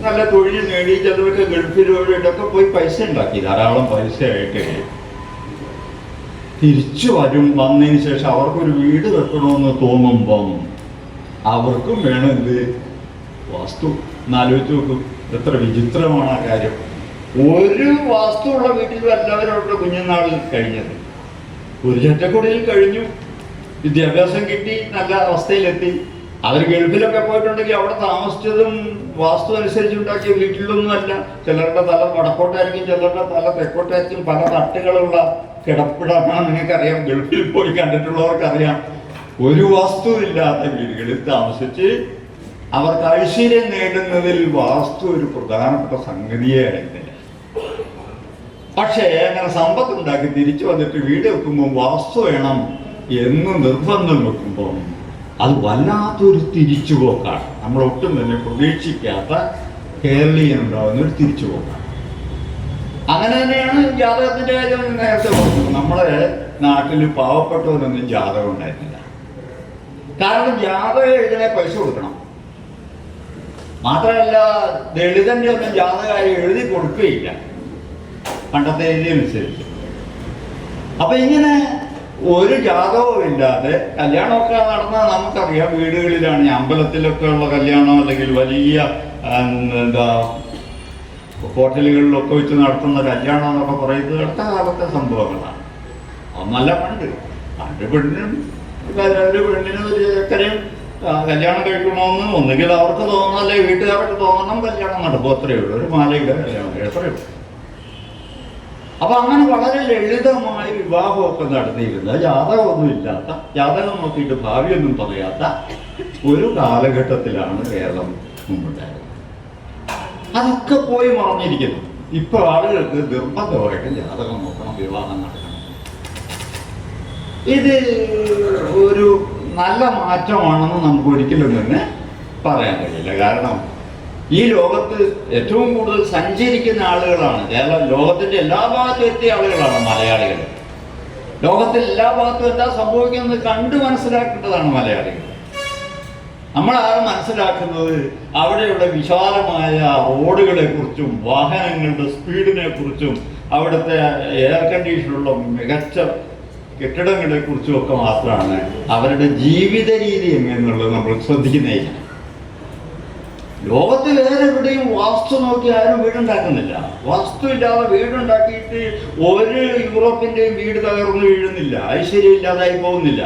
നല്ല തൊഴിൽ നേടി, ചിലർക്ക് ഗൾഫിലൂടെയൊക്കെ പോയി പൈസ ഉണ്ടാക്കി, ധാരാളം പൈസയായിട്ട് തിരിച്ചു വന്നതിന് ശേഷം അവർക്കൊരു വീട് വെക്കണമെന്ന് തോന്നുമ്പം അവർക്കും വേണം എന്ത് വാസ്തു. എന്നാലോചിച്ച് നോക്കും, എത്ര വിചിത്രമാണ് ആ കാര്യം. ഒരു വാസ്തുവുള്ള വീട്ടിലും എല്ലാവരും കുഞ്ഞുനാളിൽ കഴിഞ്ഞത്. ഒരു ചെറ്റക്കുടിയിൽ കഴിഞ്ഞു, വിദ്യാഭ്യാസം കിട്ടി, നല്ല അവസ്ഥയിലെത്തി. അവർ ഗൾഫിലൊക്കെ പോയിട്ടുണ്ടെങ്കിൽ അവിടെ താമസിച്ചതും വാസ്തു അനുസരിച്ചുണ്ടാക്കിയ വീട്ടിലൊന്നുമല്ല. ചിലരുടെ തല വടക്കോട്ടായിരിക്കും, ചിലരുടെ തല തെക്കോട്ടായിരിക്കും. പല തട്ടുകളുള്ള കിടപ്പിടമാണ്. നിങ്ങൾക്കറിയാം, ഗൾഫിൽ പോയി കണ്ടിട്ടുള്ളവർക്കറിയാം. ഒരു വാസ്തു ഇല്ലാത്ത വീടുകളിൽ താമസിച്ച് അവർക്ക് ഐശ്വര്യം നേടുന്നതിൽ വാസ്തു ഒരു പ്രധാനപ്പെട്ട സംഗതിയെ ആയിരുന്നില്ല. പക്ഷേ അങ്ങനെ സമ്പത്തുണ്ടാക്കി തിരിച്ചു വന്നിട്ട് വീട് വെക്കുമ്പോൾ വാസ്തു വേണം എന്ന് നിർബന്ധം വെക്കുമ്പോൾ അത് വല്ലാത്തൊരു തിരിച്ചുപോക്കാണ്. നമ്മളൊട്ടും തന്നെ പ്രതീക്ഷിക്കാത്ത കേരളീയൻ ഉണ്ടാകുന്ന ഒരു തിരിച്ചുപോക്കാണ്. അങ്ങനെ തന്നെയാണ് ജാതകത്തിൻ്റെ കാര്യം നേരത്തെ പറഞ്ഞത്. നമ്മുടെ നാട്ടിൽ പാവപ്പെട്ടവരൊന്നും ജാതകം ഉണ്ടായിരുന്നില്ല. കാരണം ജാതകം എഴുതാൻ പൈസ കൊടുക്കണം. മാത്രമല്ല ദളിതൻ്റെ ഒന്നും ജാതകാരി എഴുതി കൊടുക്കുകയില്ല പണ്ടത്തെ അനുസരിച്ച്. അപ്പൊ ഇങ്ങനെ ഒരു ജാതകവും ഇല്ലാതെ കല്യാണമൊക്കെ നടന്നാൽ നമുക്കറിയാം, വീടുകളിലാണ്, അമ്പലത്തിലൊക്കെ ഉള്ള കല്യാണം അല്ലെങ്കിൽ വലിയ എന്താ ഹോട്ടലുകളിലൊക്കെ വെച്ച് നടത്തുന്ന കല്യാണം എന്നൊക്കെ പറയുന്നത് അടുത്ത കാലത്തെ സംഭവങ്ങളാണ്. ഒന്നല്ല പണ്ട് പെണ്ണിനും ഒരു ചെക്കനെയും കല്യാണം കഴിക്കണമെന്ന് ഒന്നുകിൽ അവർക്ക് തോന്നണം, അല്ലെ വീട്ടുകാർക്ക് തോന്നണം, കല്യാണം നടക്കും. അത്രയേ ഉള്ളൂ. ഒരു മാലയുടെ കല്യാണം എത്രയേ ഉള്ളൂ. അപ്പൊ അങ്ങനെ വളരെ ലളിതമായി വിവാഹമൊക്കെ നടത്തിയിരുന്ന, ജാതകമൊന്നും ഇല്ലാത്ത, ജാതകം നോക്കിയിട്ട് ഭാവിയൊന്നും പറയാത്ത ഒരു കാലഘട്ടത്തിലാണ് കേരളം മുമ്പുണ്ടായത്. അതൊക്കെ പോയി മറഞ്ഞിരിക്കുന്നു. ഇപ്പൊ ആളുകൾക്ക് നിർബന്ധമായിട്ട് ജാതകം നോക്കണം, വിവാഹം നടക്കണം. ഇത് ഒരു നല്ല മാറ്റമാണെന്ന് നമുക്ക് ഒരിക്കലും തന്നെ പറയാൻ കഴിയില്ല. കാരണം ഈ ലോകത്ത് ഏറ്റവും കൂടുതൽ സഞ്ചരിക്കുന്ന ആളുകളാണ് ലോകത്തിന്റെ എല്ലാ ഭാഗത്തും എത്തിയ ആളുകളാണ് മലയാളികൾ. ലോകത്തിൽ എല്ലാ ഭാഗത്തും എന്താ സംഭവിക്കുന്നത് കണ്ടു മനസ്സിലാക്കേണ്ടതാണ് മലയാളികൾ. നമ്മളാരും മനസ്സിലാക്കുന്നത് അവിടെയുള്ള വിശാലമായ റോഡുകളെ കുറിച്ചും വാഹനങ്ങളുടെ സ്പീഡിനെ കുറിച്ചും അവിടുത്തെ എയർ കണ്ടീഷനുള്ള മികച്ച കെട്ടിടങ്ങളെ കുറിച്ചും ഒക്കെ മാത്രമാണ്. അവരുടെ ജീവിത രീതി എങ്ങനെയുള്ളത് നമ്മൾ ശ്രദ്ധിക്കുന്നില്ല. ലോകത്ത് വേറെ എവിടെയും വാസ്തു നോക്കി ആരും വീടുണ്ടാക്കുന്നില്ല. വാസ്തു ഇല്ലാതെ വീടുണ്ടാക്കിയിട്ട് ഒരു യൂറോപ്പിൻ്റെയും വീട് തകർന്ന് വീഴുന്നില്ല, ഐശ്വര്യം ഇല്ലാതായി പോകുന്നില്ല.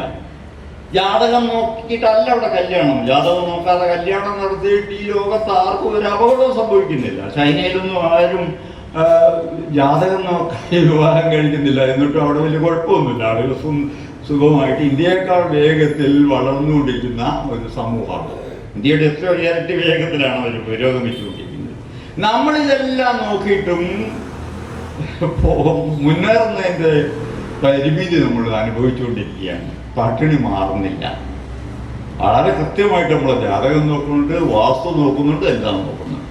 ജാതകം നോക്കിയിട്ടല്ല അവിടെ കല്യാണം. ജാതകം നോക്കാതെ കല്യാണം നടത്തിയിട്ട് ഈ ലോകത്ത് ആർക്കും ഒരു അപകടവും സംഭവിക്കുന്നില്ല. ചൈനയിലൊന്നും ആരും ജാതകം നോക്കി വിവാഹം കഴിക്കുന്നില്ല. എന്നിട്ടും അവിടെ വലിയ കുഴപ്പമൊന്നുമില്ല. ആളുകൾ സുഖമായിട്ട് ഇന്ത്യയേക്കാൾ വേഗത്തിൽ വളർന്നുകൊണ്ടിരിക്കുന്ന ഒരു സമൂഹമാണ്. ഇന്ത്യയുടെ എത്രയോ ഇരട്ടി വേഗത്തിലാണ് അവർ പുരോഗമിച്ചുകൊണ്ടിരിക്കുന്നത്. നമ്മളിതെല്ലാം നോക്കിയിട്ടും മുന്നേറുന്നതിൻ്റെ പരിമിതി നമ്മൾ അനുഭവിച്ചുകൊണ്ടിരിക്കുകയാണ്. പട്ടിണി മാറുന്നില്ല. വളരെ കൃത്യമായിട്ട് നമ്മൾ ജാതകം നോക്കുന്നുണ്ട്, വാസ്തു നോക്കുന്നുണ്ട്, എല്ലാം നോക്കുന്നുണ്ട്.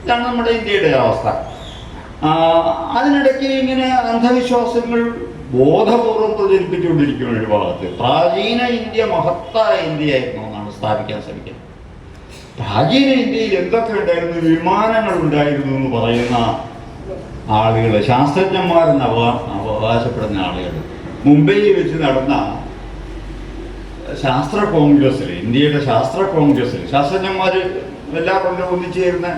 ഇതാണ് നമ്മുടെ ഇന്ത്യയുടെ അവസ്ഥ. അതിനിടയ്ക്ക് ഇങ്ങനെ അന്ധവിശ്വാസങ്ങൾ ബോധപൂർവം പ്രചരിപ്പിച്ചുകൊണ്ടിരിക്കുന്ന ഒരു ഭാഗത്ത് പ്രാചീന ഇന്ത്യ മഹത്തായ ഇന്ത്യയായിരുന്നു എന്നാണ് സ്ഥാപിക്കാൻ ശ്രമിക്കുന്നത്. പ്രാചീന ഇന്ത്യയിൽ എന്തൊക്കെ ഉണ്ടായിരുന്നു? വിമാനങ്ങൾ ഉണ്ടായിരുന്നു എന്ന് പറയുന്ന ആളുകൾ, ശാസ്ത്രജ്ഞന്മാരെന്ന് അവകാശപ്പെടുന്ന ആളുകൾ, മുംബൈയിൽ വെച്ച് നടന്ന ശാസ്ത്ര കോൺഗ്രസ്സിൽ, ഇന്ത്യയുടെ ശാസ്ത്ര കോൺഗ്രസ്സിൽ ശാസ്ത്രജ്ഞന്മാർ എല്ലാ കൊല്ലം ഒന്നിച്ചേരുന്ന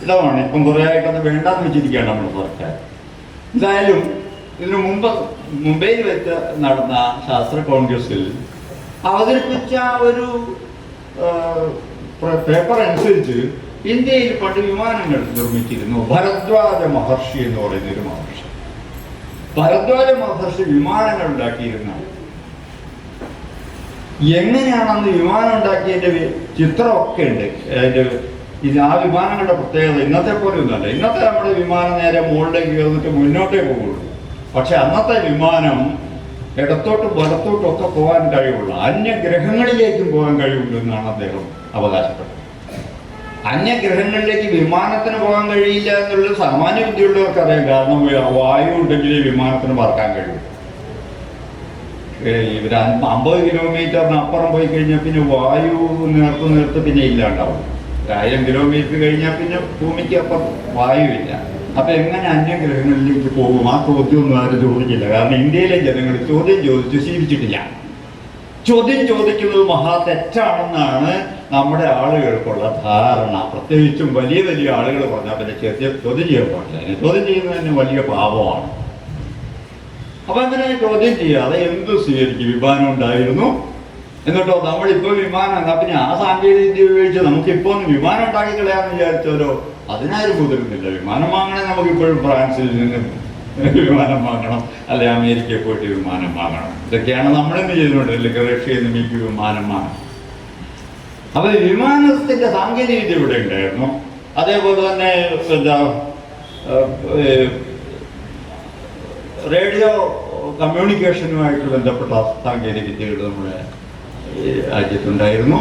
ഇടമാണ്. ഇപ്പം കുറേ ആയിട്ടത് വേണ്ടാന്ന് വെച്ചിരിക്കുകയാണ് നമ്മുടെ സർക്കാർ. എന്തായാലും ഇതിനു മുമ്പ് മുംബൈയിൽ വെച്ച് നടന്ന ശാസ്ത്ര കോൺഗ്രസ്സിൽ അവതരിപ്പിച്ച ഒരു പേപ്പർ അനുസരിച്ച് ഇന്ത്യയിൽ പണ്ട് വിമാനങ്ങൾ നിർമ്മിച്ചിരുന്നു. ഭരദ്വാജ മഹർഷി എന്ന് പറയുന്ന ഒരു മഹർഷി. ഭരദ്വാജ മഹർഷി വിമാനങ്ങൾ ഉണ്ടാക്കിയിരുന്ന, എങ്ങനെയാണെന്ന് വിമാനം ഉണ്ടാക്കിയതിൻ്റെ ചിത്രമൊക്കെ ഉണ്ട്. അതിൻ്റെ ആ വിമാനങ്ങളുടെ പ്രത്യേകത ഇന്നത്തെ പോലെ ഒന്നുമല്ല. ഇന്നത്തെ നമ്മുടെ വിമാനം നേരെ മുകളിലേക്ക് കയറിയിട്ട് മുന്നോട്ടേ പോകുള്ളൂ. പക്ഷെ അന്നത്തെ വിമാനം ഇടത്തോട്ടും വലത്തോട്ടും ഒക്കെ പോകാൻ കഴിവുള്ള, അന്യഗ്രഹങ്ങളിലേക്കും പോകാൻ കഴിവുള്ളൂ എന്നാണ് അദ്ദേഹം അവകാശപ്പെട്ടത്. അന്യഗ്രഹങ്ങളിലേക്ക് വിമാനത്തിന് പോകാൻ കഴിയില്ല എന്നുള്ളത് സാമാന്യ ബുദ്ധിയുള്ളവർക്ക് അറിയാം. കാരണം വായു ഉണ്ടെങ്കിലേ വിമാനത്തിന് പറക്കാൻ കഴിയും. ഇവർ 50 കിലോമീറ്ററിന് അപ്പുറം പോയി കഴിഞ്ഞാൽ പിന്നെ വായു നേർത്ത് പിന്നെ ഇല്ലാണ്ടാവും. 1000 കിലോമീറ്റർ കഴിഞ്ഞാൽ പിന്നെ ഭൂമിക്ക് അപ്പുറം വായുവില്ല. അപ്പൊ എങ്ങനെ അന്യഗ്രഹങ്ങളിലേക്ക് പോകും? ആ ചോദ്യമൊന്നും ആരും ചോദിച്ചില്ല. കാരണം ഇന്ത്യയിലെ ജനങ്ങൾ ചോദ്യം ചോദിച്ച് ശീലിച്ചിട്ടില്ല. ചോദ്യം ചോദിക്കുന്നത് മഹാ തെറ്റാണെന്നാണ് നമ്മുടെ ആളുകൾക്കുള്ള ധാരണ. പ്രത്യേകിച്ചും വലിയ വലിയ ആളുകൾ പറഞ്ഞാൽ പിന്നെ ചോദ്യം ചെയ്യാൻ പാടില്ല. ചോദ്യം ചെയ്യുന്നതിന് വലിയ പാപമാണ്. അപ്പൊ അങ്ങനെ ചോദ്യം ചെയ്യാതെ എന്ത് സ്വീകരിക്കും? വിമാനം ഉണ്ടായിരുന്നു, എന്നിട്ടോ നമ്മളിപ്പോൾ വിമാനം എന്നാ പിന്നെ ആ സാങ്കേതിക വിദ്യ ഉപയോഗിച്ച് നമുക്കിപ്പോൾ ഒന്ന് വിമാനം ഉണ്ടാക്കി കളയാമെന്ന് വിചാരിച്ചാലോ അതിനാരും മുതിരുന്നില്ല. വിമാനം വാങ്ങണേ നമുക്കിപ്പോഴും ഫ്രാൻസിൽ നിന്ന് വിമാനം വാങ്ങണം, അല്ലെ അമേരിക്കയിൽ പോയിട്ട് വിമാനം വാങ്ങണം. ഇതൊക്കെയാണ് നമ്മളിന്ന് ചെയ്തുകൊണ്ട്, അല്ലെങ്കിൽ റഷ്യയിൽ നിന്ന് എനിക്ക് വിമാനം വാങ്ങണം. അപ്പൊ വിമാനത്തിന്റെ സാങ്കേതിക വിദ്യ ഇവിടെ ഉണ്ടായിരുന്നു. അതേപോലെ തന്നെ എന്താ റേഡിയോ കമ്മ്യൂണിക്കേഷനുമായിട്ട് ബന്ധപ്പെട്ട സാങ്കേതിക വിദ്യകൾ നമ്മുടെ രാജ്യത്തുണ്ടായിരുന്നു.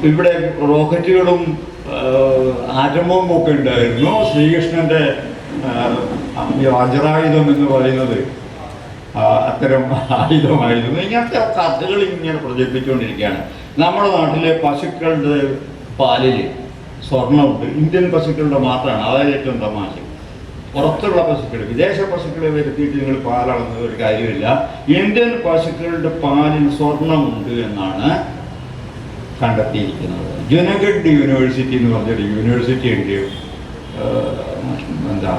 ഇവിടെ റോക്കറ്റുകളും ആറ്റംബോംബും ഒക്കെ ഉണ്ടായിരുന്നു. ശ്രീകൃഷ്ണൻ്റെ വജ്രായുധം എന്ന് പറയുന്നത് അത്തരം ആയുധമായിരുന്നു. ഇങ്ങനത്തെ കഥകൾ ഇങ്ങനെ പ്രചരിപ്പിച്ചുകൊണ്ടിരിക്കുകയാണ്. നമ്മുടെ നാട്ടിലെ പശുക്കളുടെ പാലിൽ സ്വർണ്ണമുണ്ട്. ഇന്ത്യൻ പശുക്കളുടെ മാത്രമാണ്. അതായത് ഏറ്റവും തമാശ. പുറത്തുള്ള പശുക്കൾ, വിദേശ പശുക്കളെ വരുത്തിയിട്ട് നിങ്ങൾ പാലളന്നത് ഒരു കാര്യമില്ല. ഇന്ത്യൻ പശുക്കളുടെ പാലിൽ സ്വർണ്ണമുണ്ട് എന്നാണ് കണ്ടെത്തിയിരിക്കുന്നത്. ജുനഗഡ് യൂണിവേഴ്സിറ്റി എന്ന് പറഞ്ഞൊരു യൂണിവേഴ്സിറ്റി ഉണ്ട് എന്താ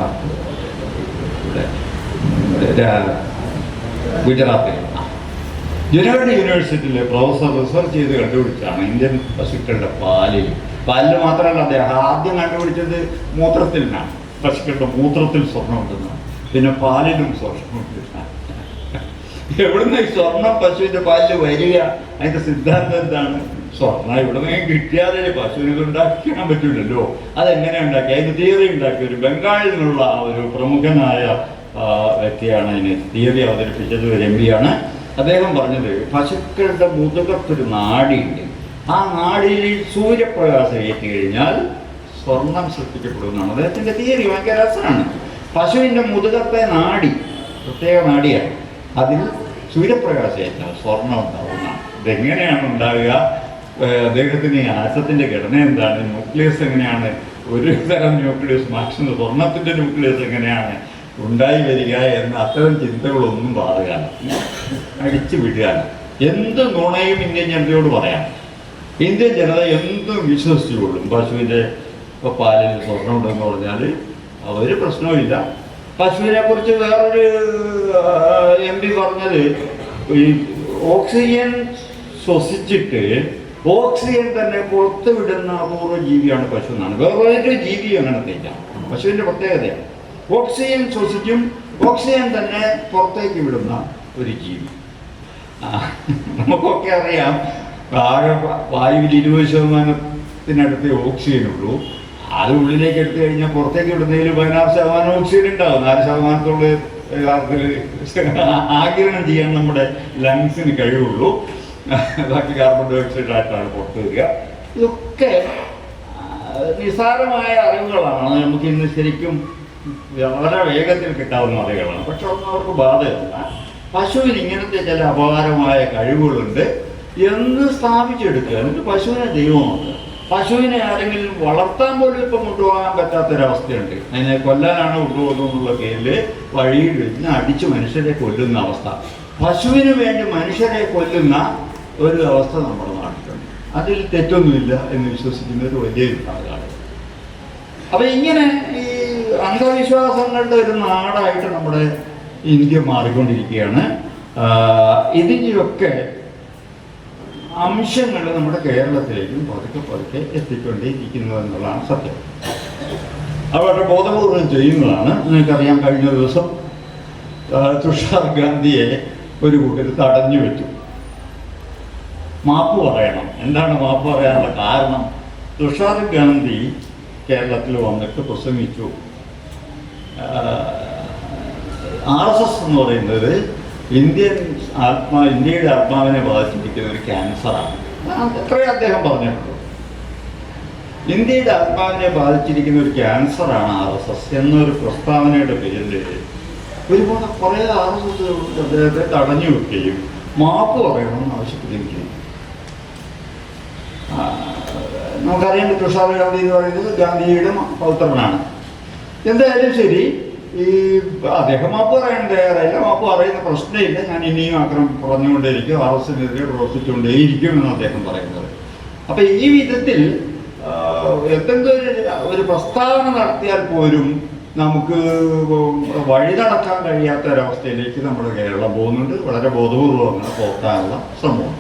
ഗുജറാത്തിൽ. ജുനഗഡ് യൂണിവേഴ്സിറ്റിയിലെ പ്രൊഫസർ റിസർച്ച് ചെയ്ത് കണ്ടുപിടിച്ചാണ് ഇന്ത്യൻ പശുക്കളുടെ പാലിൽ മാത്രമല്ല അദ്ദേഹം ആദ്യം കണ്ടുപിടിച്ചത് മൂത്രത്തിലാണ്. പശുക്കളുടെ മൂത്രത്തിൽ സ്വർണ്ണമുണ്ടെന്നാണ്. പിന്നെ പാലിലും സ്വർണ്ണമുണ്ടെന്നാണ്. എവിടുന്ന് ഈ സ്വർണ്ണം പശുവിൻ്റെ പാലിൽ വരിക? അതിൻ്റെ സിദ്ധാന്തം എന്താണ്? സ്വർണ്ണം എവിടുന്ന് കിട്ടിയാലേ പശുവിനെ ഉണ്ടാക്കാൻ പറ്റില്ലല്ലോ. അതെങ്ങനെ ഉണ്ടാക്കി? അതിന് തിയറി ഉണ്ടാക്കി ഒരു ബംഗാളിൽ നിന്നുള്ള ഒരു പ്രമുഖനായ വ്യക്തിയാണ് അതിന് തിയറി അവതരിപ്പിച്ചത്. ഒരു MP ആണ്. അദ്ദേഹം പറഞ്ഞത് പശുക്കളുടെ മുതുകത്തൊരു നാഡിയുണ്ട്. ആ നാഡിയിൽ സൂര്യപ്രകാശം ഏറ്റി കഴിഞ്ഞാൽ സ്വർണം സൃഷ്ടിക്കപ്പെടുന്നതാണ് അദ്ദേഹത്തിൻ്റെ തിയറി. ഭയങ്കര രസമാണ്. പശുവിൻ്റെ മുതുകത്തെ നാഡി പ്രത്യേക നാഡിയാണ്. അതിൽ സൂര്യപ്രകാശം ഏറ്റാൽ സ്വർണം ഉണ്ടാവുന്നതാണ്. ഇതെങ്ങനെയാണ് ഉണ്ടാവുക? അദ്ദേഹത്തിന് ഈ ആറ്റത്തിൻ്റെ ഘടന എന്താണ്? ന്യൂക്ലിയസ് എങ്ങനെയാണ് ഒരു തരം ന്യൂക്ലിയസ് മാറ്റുന്നത്? സ്വർണത്തിൻ്റെ ന്യൂക്ലിയസ് എങ്ങനെയാണ് ഉണ്ടായി വരിക എന്ന അത്തരം ചിന്തകളൊന്നും പാടുകയാണ്, അടിച്ചു വിടുകയാണ്. എന്ത് നുണയും ഇന്ത്യൻ ജനതയോട് പറയാം. ഇന്ത്യൻ ജനത എന്തും വിശ്വസിച്ചുകൊള്ളും. പശുവിൻ്റെ പാലിൽ സ്വർണ്ണമുണ്ടെന്ന് പറഞ്ഞാൽ ഒരു പ്രശ്നവുമില്ല. പശുവിനെ കുറിച്ച് വേറൊരു MP പറഞ്ഞത് ഈ ഓക്സിജൻ ശ്വസിച്ചിട്ട് ഓക്സിജൻ തന്നെ പുറത്തു വിടുന്ന അപൂർവ ജീവിയാണ് പശു എന്നാണ്. വേറൊരു ജീവി അങ്ങനത്തേക്ക് പശുവിൻ്റെ പ്രത്യേകതയാണ്. ഓക്സിജൻ ശ്വസിക്കും, ഓക്സിജൻ തന്നെ പുറത്തേക്ക് വിടുന്ന ഒരു ജീവി. നമുക്കൊക്കെ അറിയാം, ആകെ വായുവിൽ 20% ഓക്സിജനുള്ളൂ. അത് ഉള്ളിലേക്ക് എടുത്തു കഴിഞ്ഞാൽ പുറത്തേക്ക് വിടുന്നതിൽ 16% ഓക്സിജൻ ഉണ്ടാവും. 4% ആഗിരണം ചെയ്യാൻ നമ്മുടെ ലങ്സിന് കഴിവുള്ളൂ. ബാക്കി കാർബൺ ഡൈ ഓക്സൈഡ് ആയിട്ടാണ് പുറത്തു വരിക. ഇതൊക്കെ നിസ്സാരമായ അറിവുകളാണ്. നമുക്ക് ഇന്ന് ശരിക്കും വളരെ വേഗത്തിൽ കിട്ടാവുന്ന അറിവുകളാണ്. പക്ഷെ ഒന്നും അവർക്ക് ബാധകമല്ല. പശുവിന് ഇങ്ങനത്തെ ചില അപകാരമായ കഴിവുകളുണ്ട് എന്ന് സ്ഥാപിച്ചെടുക്കുക. എന്നിട്ട് പശുവിനെ ദൈവമാക്കുക. പശുവിനെ ആരെങ്കിലും വളർത്താൻ പോലും ഇപ്പം കൊണ്ടുപോകാൻ പറ്റാത്തൊരവസ്ഥയുണ്ട്. അതിനെ കൊല്ലാനാണ് കൊണ്ടുപോകുന്നുള്ള പേരിൽ വഴിയിൽ വെച്ച് അടിച്ച് മനുഷ്യരെ കൊല്ലുന്ന അവസ്ഥ. പശുവിന് വേണ്ടി മനുഷ്യരെ കൊല്ലുന്ന ഒരു അവസ്ഥ നമ്മുടെ നാട്ടിലുണ്ട്. അതിൽ തെറ്റൊന്നുമില്ല എന്ന് വിശ്വസിക്കുന്ന ഒരു വലിയ വിഭാഗമാണ്. അപ്പം ഇങ്ങനെ ഈ അന്ധവിശ്വാസങ്ങളുടെ ഒരു നാടായിട്ട് നമ്മുടെ ഇന്ത്യ മാറിക്കൊണ്ടിരിക്കുകയാണ്. ഇതിൻ്റെയൊക്കെ അംശങ്ങൾ നമ്മുടെ കേരളത്തിലേക്കും പതുക്കെ എത്തിക്കൊണ്ടിരിക്കുന്നു എന്നുള്ളതാണ് സത്യം. അവരുടെ ബോധപൂർവം ചെയ്യുന്നതാണ്. നിങ്ങൾക്കറിയാം, കഴിഞ്ഞ ദിവസം തുഷാർ ഗാന്ധിയെ ഒരു കൂട്ടർ തടഞ്ഞു വെച്ചു. മാപ്പ് പറയണം. എന്താണ് മാപ്പ് പറയാനുള്ള കാരണം? തുഷാർ ഗാന്ധി കേരളത്തിൽ വന്നിട്ട് പ്രസംഗിച്ചു. RSS എന്ന് പറയുന്നത് ഇന്ത്യയുടെ ആത്മാവിനെ ബാധിച്ചിരിക്കുന്ന ഒരു ക്യാൻസറാണ്. അത്രയും അദ്ദേഹം പറഞ്ഞിട്ടുള്ളൂ. ഇന്ത്യയുടെ ആത്മാവിനെ ബാധിച്ചിരിക്കുന്ന ഒരു ക്യാൻസറാണ് RSS എന്നൊരു പ്രസ്താവനയുടെ പേരിൽ ഒരുപാട് കുറേ RSS അദ്ദേഹത്തെ തടഞ്ഞു വെക്കുകയും മാപ്പ് പറയണമെന്ന് ആവശ്യപ്പെടുകയും ചെയ്യും. നമുക്കറിയാം, തുഷാർ ഗാന്ധി എന്ന് പറയുന്നത് ഗാന്ധിജിയുടെ പൗത്രനാണ്. എന്തായാലും ശരി, ഈ അദ്ദേഹം മാപ്പ് പറയാൻ തയ്യാറായില്ല. മാപ്പ് പറയുന്ന പ്രശ്നമില്ല, ഞാൻ ഇനിയും ആക്രമം പറഞ്ഞുകൊണ്ടേയിരിക്കും, RSSനെതിരെ പ്രവർത്തിച്ചുകൊണ്ടേയിരിക്കും എന്ന് അദ്ദേഹം പറയുന്നത്. അപ്പം ഈ വിധത്തിൽ എന്തെങ്കിലും ഒരു പ്രസ്താവന നടത്തിയാൽ പോലും നമുക്ക് വഴി നടക്കാൻ കഴിയാത്ത ഒരവസ്ഥയിലേക്ക് നമ്മുടെ കേരളം പോകുന്നുണ്ട്. വളരെ ബോധപൂർവ്വം അങ്ങനെ പോകാനുള്ള ശ്രമമാണ്.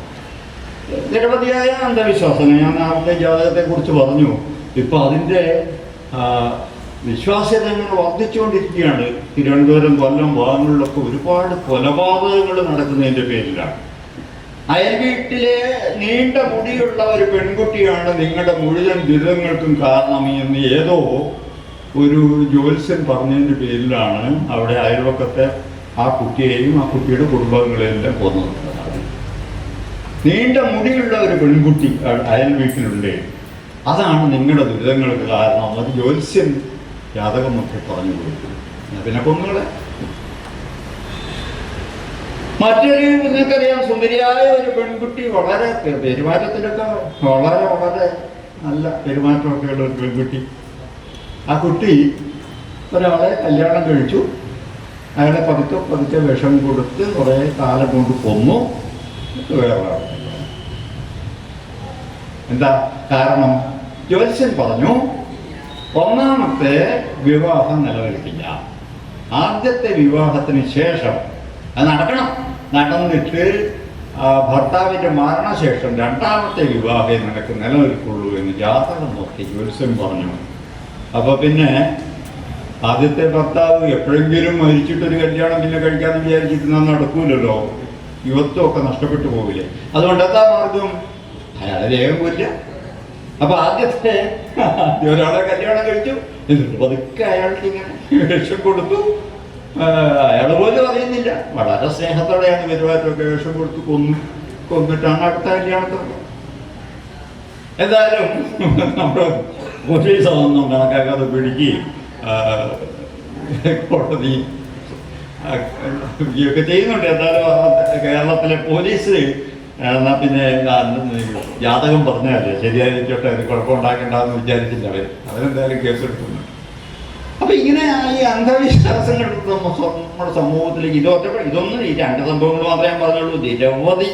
നിരവധിയായ അന്ധവിശ്വാസങ്ങൾ, ഞാൻ നേരത്തെ ജാതകത്തെക്കുറിച്ച് പറഞ്ഞു. ഇപ്പം അതിൻ്റെ വിശ്വാസ്യത ഇങ്ങനെ വർദ്ധിച്ചുകൊണ്ടിരിക്കുകയാണ്. തിരുവനന്തപുരം, കൊല്ലം ഭാഗങ്ങളിലൊക്കെ ഒരുപാട് കൊലപാതകങ്ങൾ നടക്കുന്നതിൻ്റെ പേരിലാണ്. അയൽ വീട്ടിലെ നീണ്ട മുടിയുള്ള ഒരു പെൺകുട്ടിയാണ് നിങ്ങളുടെ മുഴുവൻ ദുരിതങ്ങൾക്കും കാരണം എന്ന് ഏതോ ഒരു ജ്യോത്സ്യൻ പറഞ്ഞതിൻ്റെ പേരിലാണ് അവിടെ അയൽവക്കത്തെ ആ കുട്ടിയെയും ആ കുട്ടിയുടെ കുടുംബങ്ങളെയും എല്ലാം കൊന്നത്. നീണ്ട മുടിയുള്ള ഒരു പെൺകുട്ടി അയൽ വീട്ടിലുണ്ട്. അതാണ് നിങ്ങളുടെ ദുരിതങ്ങൾക്ക് കാരണം. അത് ജ്യോത്സ്യൻ ജാതകമൊക്കെ പറഞ്ഞു കൊടുക്കും. പിന്നെ കൊന്നുകളെ. മറ്റൊരു നിങ്ങൾക്കറിയാം, സുന്ദരിയായ ഒരു പെൺകുട്ടി, വളരെ പെരുമാറ്റത്തിലൊക്കെ വളരെ വളരെ നല്ല പെരുമാറ്റമൊക്കെ ഉള്ള ഒരു പെൺകുട്ടി. ആ കുട്ടി ഒരാളെ കല്യാണം കഴിച്ചു. അയാളെ പതുക്കെ പതുക്കെ വിഷം കൊടുത്ത് കുറേ കാലം കൊണ്ട് കൊന്നു. വേറൊരാൾ. എന്താ കാരണം? ജ്യോത്സ്യൻ പറഞ്ഞു, ഒന്നാമത്തെ വിവാഹം നിലനിൽക്കില്ല. ആദ്യത്തെ വിവാഹത്തിന് ശേഷം അത് നടക്കണം. നടന്നിട്ട് ഭർത്താവിൻ്റെ മരണശേഷം രണ്ടാമത്തെ വിവാഹം നിനക്ക് നിലനിൽക്കുള്ളൂ എന്ന് ജാതകം നോക്കി ജ്യോത്സ്യൻ പറഞ്ഞു. അപ്പോൾ പിന്നെ ആദ്യത്തെ ഭർത്താവ് എപ്പോഴെങ്കിലും മരിച്ചിട്ടൊരു കല്യാണം പിന്നെ കഴിക്കാമെന്ന് വിചാരിച്ചിട്ട് നടക്കൂലല്ലോ. യുവത്വമൊക്കെ നഷ്ടപ്പെട്ടു പോകില്ലേ. അതുകൊണ്ട് എന്താ മാർഗം? അയാളെ വേഗം കൊല്ല. അപ്പൊ ആദ്യത്തെ ഒരാളെ കല്യാണം കഴിച്ചു. എന്നിട്ട് പതുക്കെ അയാൾക്ക് ഇങ്ങനെ വിഷം കൊടുത്തു. അയാൾ പോലും അറിയുന്നില്ല. വളരെ സ്നേഹത്തോടെയാണ് പെരുമാറ്റമൊക്കെ. വിഷം കൊടുത്ത് കൊന്നിട്ടാണ് അടുത്ത കല്യാണത്തിന്. എന്തായാലും നമ്മുടെ പോലീസ് അതൊന്നും കണക്കാക്കാതെ പിടിക്കുകയും കോടതി ഒക്കെ ചെയ്യുന്നുണ്ട്. എന്തായാലും കേരളത്തിലെ പോലീസ് എന്നാൽ പിന്നെ ജാതകം പറഞ്ഞാലേ ശരിയായിരിക്കട്ടെ, അത് കുഴപ്പമുണ്ടാക്കേണ്ടെന്ന് വിചാരിച്ചില്ല അവരെന്തായാലും കേസെടുക്കുന്നു. അപ്പൊ ഇങ്ങനെ ഈ അന്ധവിശ്വാസങ്ങൾ നമ്മുടെ സമൂഹത്തിലേക്ക് ഇതൊന്നും ഈ രണ്ട് സംഭവങ്ങൾ മാത്രമേ ഞാൻ പറഞ്ഞുള്ളൂ. നിരവധി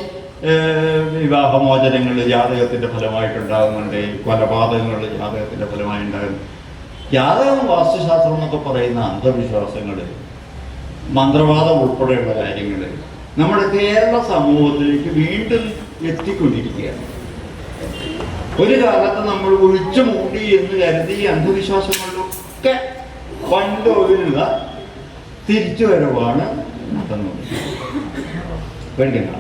വിവാഹമോചനങ്ങൾ ജാതകത്തിന്റെ ഫലമായിട്ടുണ്ടാകുന്നുണ്ട്. കൊലപാതകങ്ങൾ ജാതകത്തിന്റെ ഫലമായി ഉണ്ടാകുന്നു. ജാതകം, വാസ്തുശാസ്ത്രം എന്നൊക്കെ പറയുന്ന അന്ധവിശ്വാസങ്ങൾ, മന്ത്രവാദം ഉൾപ്പെടെയുള്ള കാര്യങ്ങൾ നമ്മുടെ കേരള സമൂഹത്തിലേക്ക് വീണ്ടും എത്തിക്കൊണ്ടിരിക്കുകയാണ്. ഒരു കാലത്ത് നമ്മൾ ഒഴിച്ചു മൂടി എന്ന് കരുതി അന്ധവിശ്വാസങ്ങളിലൊക്കെ വൻതോതിലുള്ള തിരിച്ചുവരവാണ് നടന്നത്. പേടിക്കണ്ട,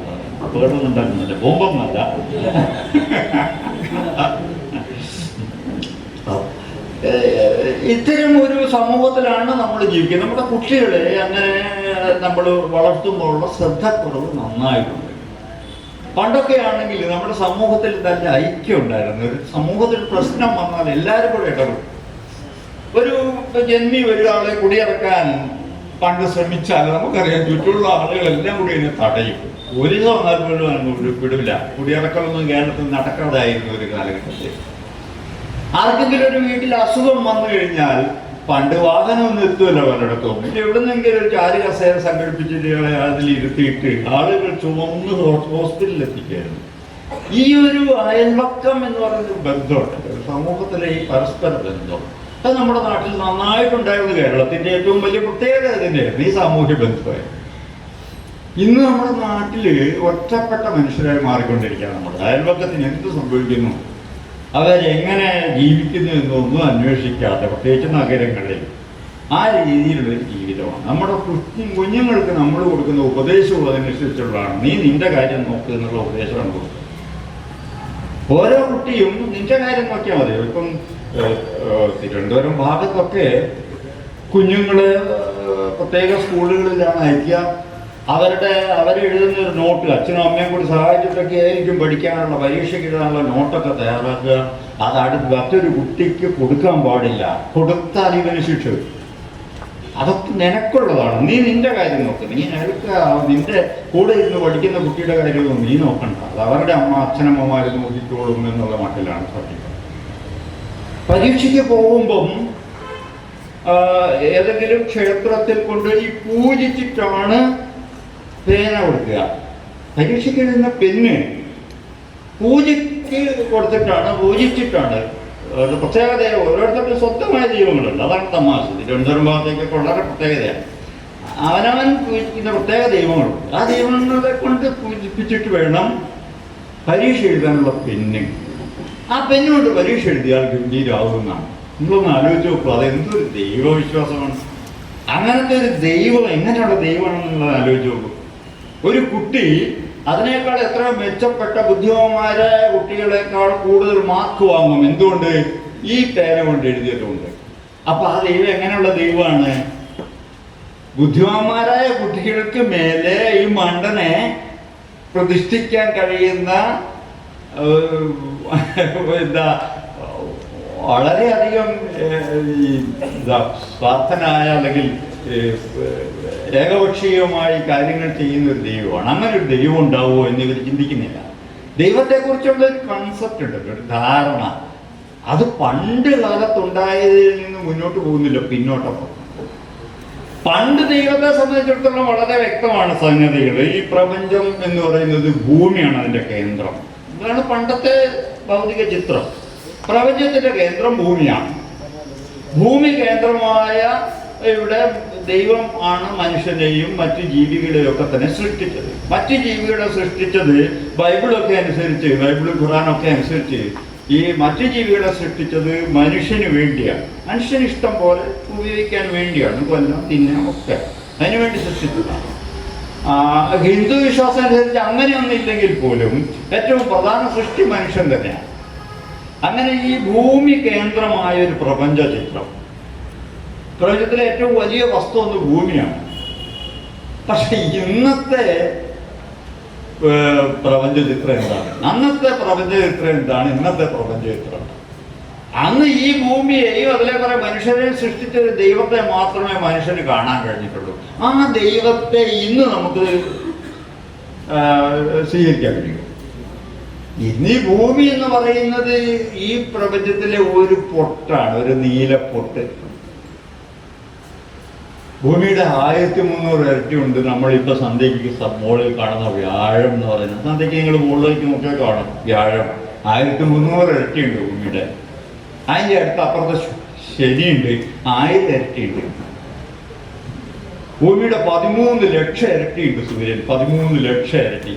അപകടമൊന്നും ഉണ്ടാക്കുന്നില്ല, ബോംബൊന്നല്ല. ഇത്തരം ഒരു സമൂഹത്തിലാണ് നമ്മൾ ജീവിക്കുന്നത്. നമ്മുടെ കുട്ടികളെ അങ്ങനെ നമ്മൾ വളർത്തുമ്പോഴുള്ള ശ്രദ്ധക്കുറവ് നന്നായിട്ടുണ്ട്. പണ്ടൊക്കെ ആണെങ്കിൽ നമ്മുടെ സമൂഹത്തിൽ നല്ല ഐക്യം ഉണ്ടായിരുന്നു. ഒരു സമൂഹത്തിൽ പ്രശ്നം വന്നാൽ എല്ലാവരും കൂടെ ഇടപെടും. ഒരു ജന്മി ഒരാളെ കുടിയിറക്കാൻ പണ്ട് ശ്രമിച്ചാൽ നമുക്കറിയാം ചുറ്റുമുള്ള ആളുകളെല്ലാം കൂടി അതിനെ തടയും. ഒരു വന്നാൽ പോലും വിടില്ല. കുടിയിറക്കലൊന്നും കേരളത്തിൽ നടക്കാതായിരുന്നു ഒരു കാലഘട്ടത്തിൽ. ആർക്കെങ്കിലും ഒരു വീട്ടിൽ അസുഖം വന്നു കഴിഞ്ഞാൽ പണ്ട് വാഹനമൊന്നും എത്തുമല്ലോ പലയിടത്തും. എവിടുന്നെങ്കിലും ഒരു ചാരി കസേര സംഘടിപ്പിച്ചിട്ട് അതിൽ ഇരുത്തിയിട്ട് ആളുകൾ ചുമന്ന് ഹോസ്പിറ്റലിൽ എത്തിക്കായിരുന്നു. ഈ ഒരു അയൽവക്കം എന്ന് പറയുന്ന ബന്ധമുണ്ട്, സമൂഹത്തിലെ ഈ പരസ്പര ബന്ധം, അത് നമ്മുടെ നാട്ടിൽ നന്നായിട്ടുണ്ടായിരുന്നു. കേരളത്തിന്റെ ഏറ്റവും വലിയ പ്രത്യേകത അതിൻ്റെയായിരുന്നു ഈ സാമൂഹ്യ ബന്ധമായിരുന്നു. ഇന്ന് നമ്മുടെ നാട്ടിൽ ഒറ്റപ്പെട്ട മനുഷ്യരായി മാറിക്കൊണ്ടിരിക്കുകയാണ്. നമ്മുടെ അയൽവക്കത്തിന് എന്ത് സംഭവിക്കുന്നു, അവരെങ്ങനെ ജീവിക്കുന്നു എന്നൊന്നും അന്വേഷിക്കാതെ, പ്രത്യേകിച്ച് നഗരങ്ങളിൽ ആ രീതിയിലുള്ളൊരു ജീവിതമാണ്. നമ്മുടെ കുഞ്ഞുങ്ങൾക്ക് നമ്മൾ കൊടുക്കുന്ന ഉപദേശവും അതനുസരിച്ചുള്ളതാണ്. നീ നിന്റെ കാര്യം നോക്ക് എന്നുള്ള ഉപദേശമാണ് കൊടുക്കുന്നത്. ഓരോ കുട്ടിയും നിന്റെ കാര്യം നോക്കിയാൽ മതി. ഇപ്പം തിരുവനന്തപുരം ഭാഗത്തൊക്കെ കുഞ്ഞുങ്ങള് പ്രത്യേക സ്കൂളുകളിലാണ് അയക്കുക. അവരെഴുതുന്ന ഒരു നോട്ട് അച്ഛനും അമ്മയും കൂടി സഹായിച്ചിട്ടൊക്കെ ആയിരിക്കും പഠിക്കാനുള്ള, പരീക്ഷയ്ക്ക് എഴുതാനുള്ള നോട്ടൊക്കെ തയ്യാറാക്കുക. അത് മറ്റൊരു കുട്ടിക്ക് കൊടുക്കാൻ പാടില്ല. കൊടുത്താൽ ഇവന് ശിക്ഷ. അതൊക്കെ നിനക്കുള്ളതാണ്. നീ നിന്റെ കാര്യം നോക്ക്. നീ നിന്റെ കൂടെ ഇരുന്ന് പഠിക്കുന്ന കുട്ടിയുടെ കാര്യമൊന്നും നീ നോക്കണ്ട. അത് അവരുടെ അച്ഛനമ്മമാർ നോക്കിക്കോളും എന്നുള്ള മട്ടിലാണ് ശ്രദ്ധിക്കുന്നത്. പരീക്ഷയ്ക്ക് പോകുമ്പം ഏതെങ്കിലും ക്ഷേത്രത്തിൽ കൊണ്ടുപോയി പൂജിച്ചിട്ടാണ് പേന കൊടുക്കുക. പരീക്ഷയ്ക്ക് എഴുതുന്ന പെണ്ണ് പൂജയ്ക്ക് കൊടുത്തിട്ടാണ്, പൂജിച്ചിട്ടാണ്. പ്രത്യേകത ഓരോരുത്തർക്കും സ്വന്തമായ ദൈവങ്ങളുണ്ട്. അതാണ് തമാശ. തിരുവനന്തപുരം ഭാഗത്തേക്കൊക്കെ വളരെ പ്രത്യേകതയാണ്. അവനവൻ പൂജിക്കുന്ന പ്രത്യേക ദൈവങ്ങളുണ്ട്. ആ ദൈവങ്ങളെ കൊണ്ട് പൂജിപ്പിച്ചിട്ട് വേണം പരീക്ഷ എഴുതാനുള്ള പെണ്ണ്. ആ പെണ്ണുകൊണ്ട് പരീക്ഷ എഴുതിയാൽ ഗംഭീരാവുന്നതാണ്. നിങ്ങളൊന്ന് ആലോചിച്ച് നോക്കൂ, അതെന്തൊരു ദൈവവിശ്വാസമാണ്. അങ്ങനത്തെ ഒരു ദൈവം എങ്ങനെയുള്ള ദൈവമാണെന്നുള്ളത് ആലോചിച്ച് നോക്കൂ. ഒരു കുട്ടി അതിനേക്കാൾ എത്ര മെച്ചപ്പെട്ട ബുദ്ധിമാന്മാരായ കുട്ടികളെക്കാൾ കൂടുതൽ മാർക്ക് വാങ്ങും. എന്തുകൊണ്ട്? ഈ പേന കൊണ്ട് എഴുതിയതുകൊണ്ട്. അപ്പൊ ആ ദൈവം എങ്ങനെയുള്ള ദൈവമാണ്? ബുദ്ധിമാന്മാരായ കുട്ടികൾക്ക് മേലെ ഈ മണ്ടനെ പ്രതിഷ്ഠിക്കാൻ കഴിയുന്ന എന്താ വളരെയധികം സ്വാർത്ഥനായ അല്ലെങ്കിൽ ഏകപക്ഷീയമായി കാര്യങ്ങൾ ചെയ്യുന്ന ഒരു ദൈവമാണ്. അങ്ങനെ ഒരു ദൈവം ഉണ്ടാവുമോ എന്ന് ഇവർ ചിന്തിക്കുന്നില്ല. ദൈവത്തെക്കുറിച്ചുള്ള ഒരു കൺസെപ്റ്റ് ഉണ്ട്, ഒരു ധാരണ. അത് പണ്ട് കാലത്തുണ്ടായതിൽ നിന്ന് മുന്നോട്ട് പോകുന്നില്ല, പിന്നോട്ടൊപ്പം. പണ്ട് ദൈവത്തെ സംബന്ധിച്ചിടത്തോളം വളരെ വ്യക്തമാണ് സംഗതികൾ. ഈ പ്രപഞ്ചം എന്ന് പറയുന്നത് ഭൂമിയാണ് അതിൻ്റെ കേന്ദ്രം. ഇതാണ് പണ്ടത്തെ ഭൗതിക ചിത്രം. പ്രപഞ്ചത്തിന്റെ കേന്ദ്രം ഭൂമിയാണ്. ഭൂമി കേന്ദ്രമായ ഇവിടെ ദൈവം ആണ് മനുഷ്യനെയും മറ്റു ജീവികളെയും ഒക്കെ തന്നെ സൃഷ്ടിച്ചത്. മറ്റു ജീവികളെ സൃഷ്ടിച്ചത് ബൈബിളൊക്കെ അനുസരിച്ച്, ബൈബിളും ഖുറാനൊക്കെ അനുസരിച്ച് ഈ മറ്റു ജീവികളെ സൃഷ്ടിച്ചത് മനുഷ്യന് വേണ്ടിയാണ്. മനുഷ്യന് ഇഷ്ടം പോലെ ഉപയോഗിക്കാൻ വേണ്ടിയാണ്, കൊല്ലം തിന്നാൻ ഒക്കെ അതിനുവേണ്ടി സൃഷ്ടിച്ചതാണ്. ഹിന്ദു വിശ്വാസം അനുസരിച്ച് അങ്ങനെയൊന്നും ഇല്ലെങ്കിൽ പോലും ഏറ്റവും പ്രധാന സൃഷ്ടി മനുഷ്യൻ തന്നെയാണ്. അങ്ങനെ ഈ ഭൂമി കേന്ദ്രമായ ഒരു പ്രപഞ്ച ചിത്രം, പ്രപഞ്ചത്തിലെ ഏറ്റവും വലിയ വസ്തു ഒന്ന് ഭൂമിയാണ്. പക്ഷെ ഇന്നത്തെ പ്രപഞ്ച ചിത്രം എന്താണ്? അന്നത്തെ പ്രപഞ്ച ചിത്രം എന്താണ്? ഇന്നത്തെ പ്രപഞ്ച ചിത്രം. അന്ന് ഈ ഭൂമിയെയും അതിലെ കുറെ മനുഷ്യരെ സൃഷ്ടിച്ച ഒരു ദൈവത്തെ മാത്രമേ മനുഷ്യന് കാണാൻ കഴിഞ്ഞിട്ടുള്ളൂ. ആ ദൈവത്തെ ഇന്ന് നമുക്ക് സ്വീകരിക്കാൻ കഴിയും. ഇന്ന് ഈ ഭൂമി എന്ന് പറയുന്നത് ഈ പ്രപഞ്ചത്തിലെ ഒരു പൊട്ടാണ്, ഒരു നീലപ്പൊട്ട്. ഭൂമിയുടെ 1300 ഇരട്ടി ഉണ്ട്. നമ്മളിപ്പോൾ സന്ധ്യയ്ക്ക് മുകളിൽ കാണുന്ന വ്യാഴം എന്ന് പറയുന്നത്. സന്ധ്യയ്ക്ക് നിങ്ങൾ മുകളിലേക്ക് നോക്കിയാൽ കാണും വ്യാഴം 1300 ഇരട്ടി ഉണ്ട് ഭൂമിയുടെ. അതിൻ്റെ അടുത്ത് അപ്പുറത്തെ ശനിയുണ്ട്, 1000 ഇരട്ടിയുണ്ട്. ഭൂമിയുടെ 13 ലക്ഷം ഇരട്ടിയുണ്ട് സൂര്യൻ, 13 ലക്ഷം ഇരട്ടി.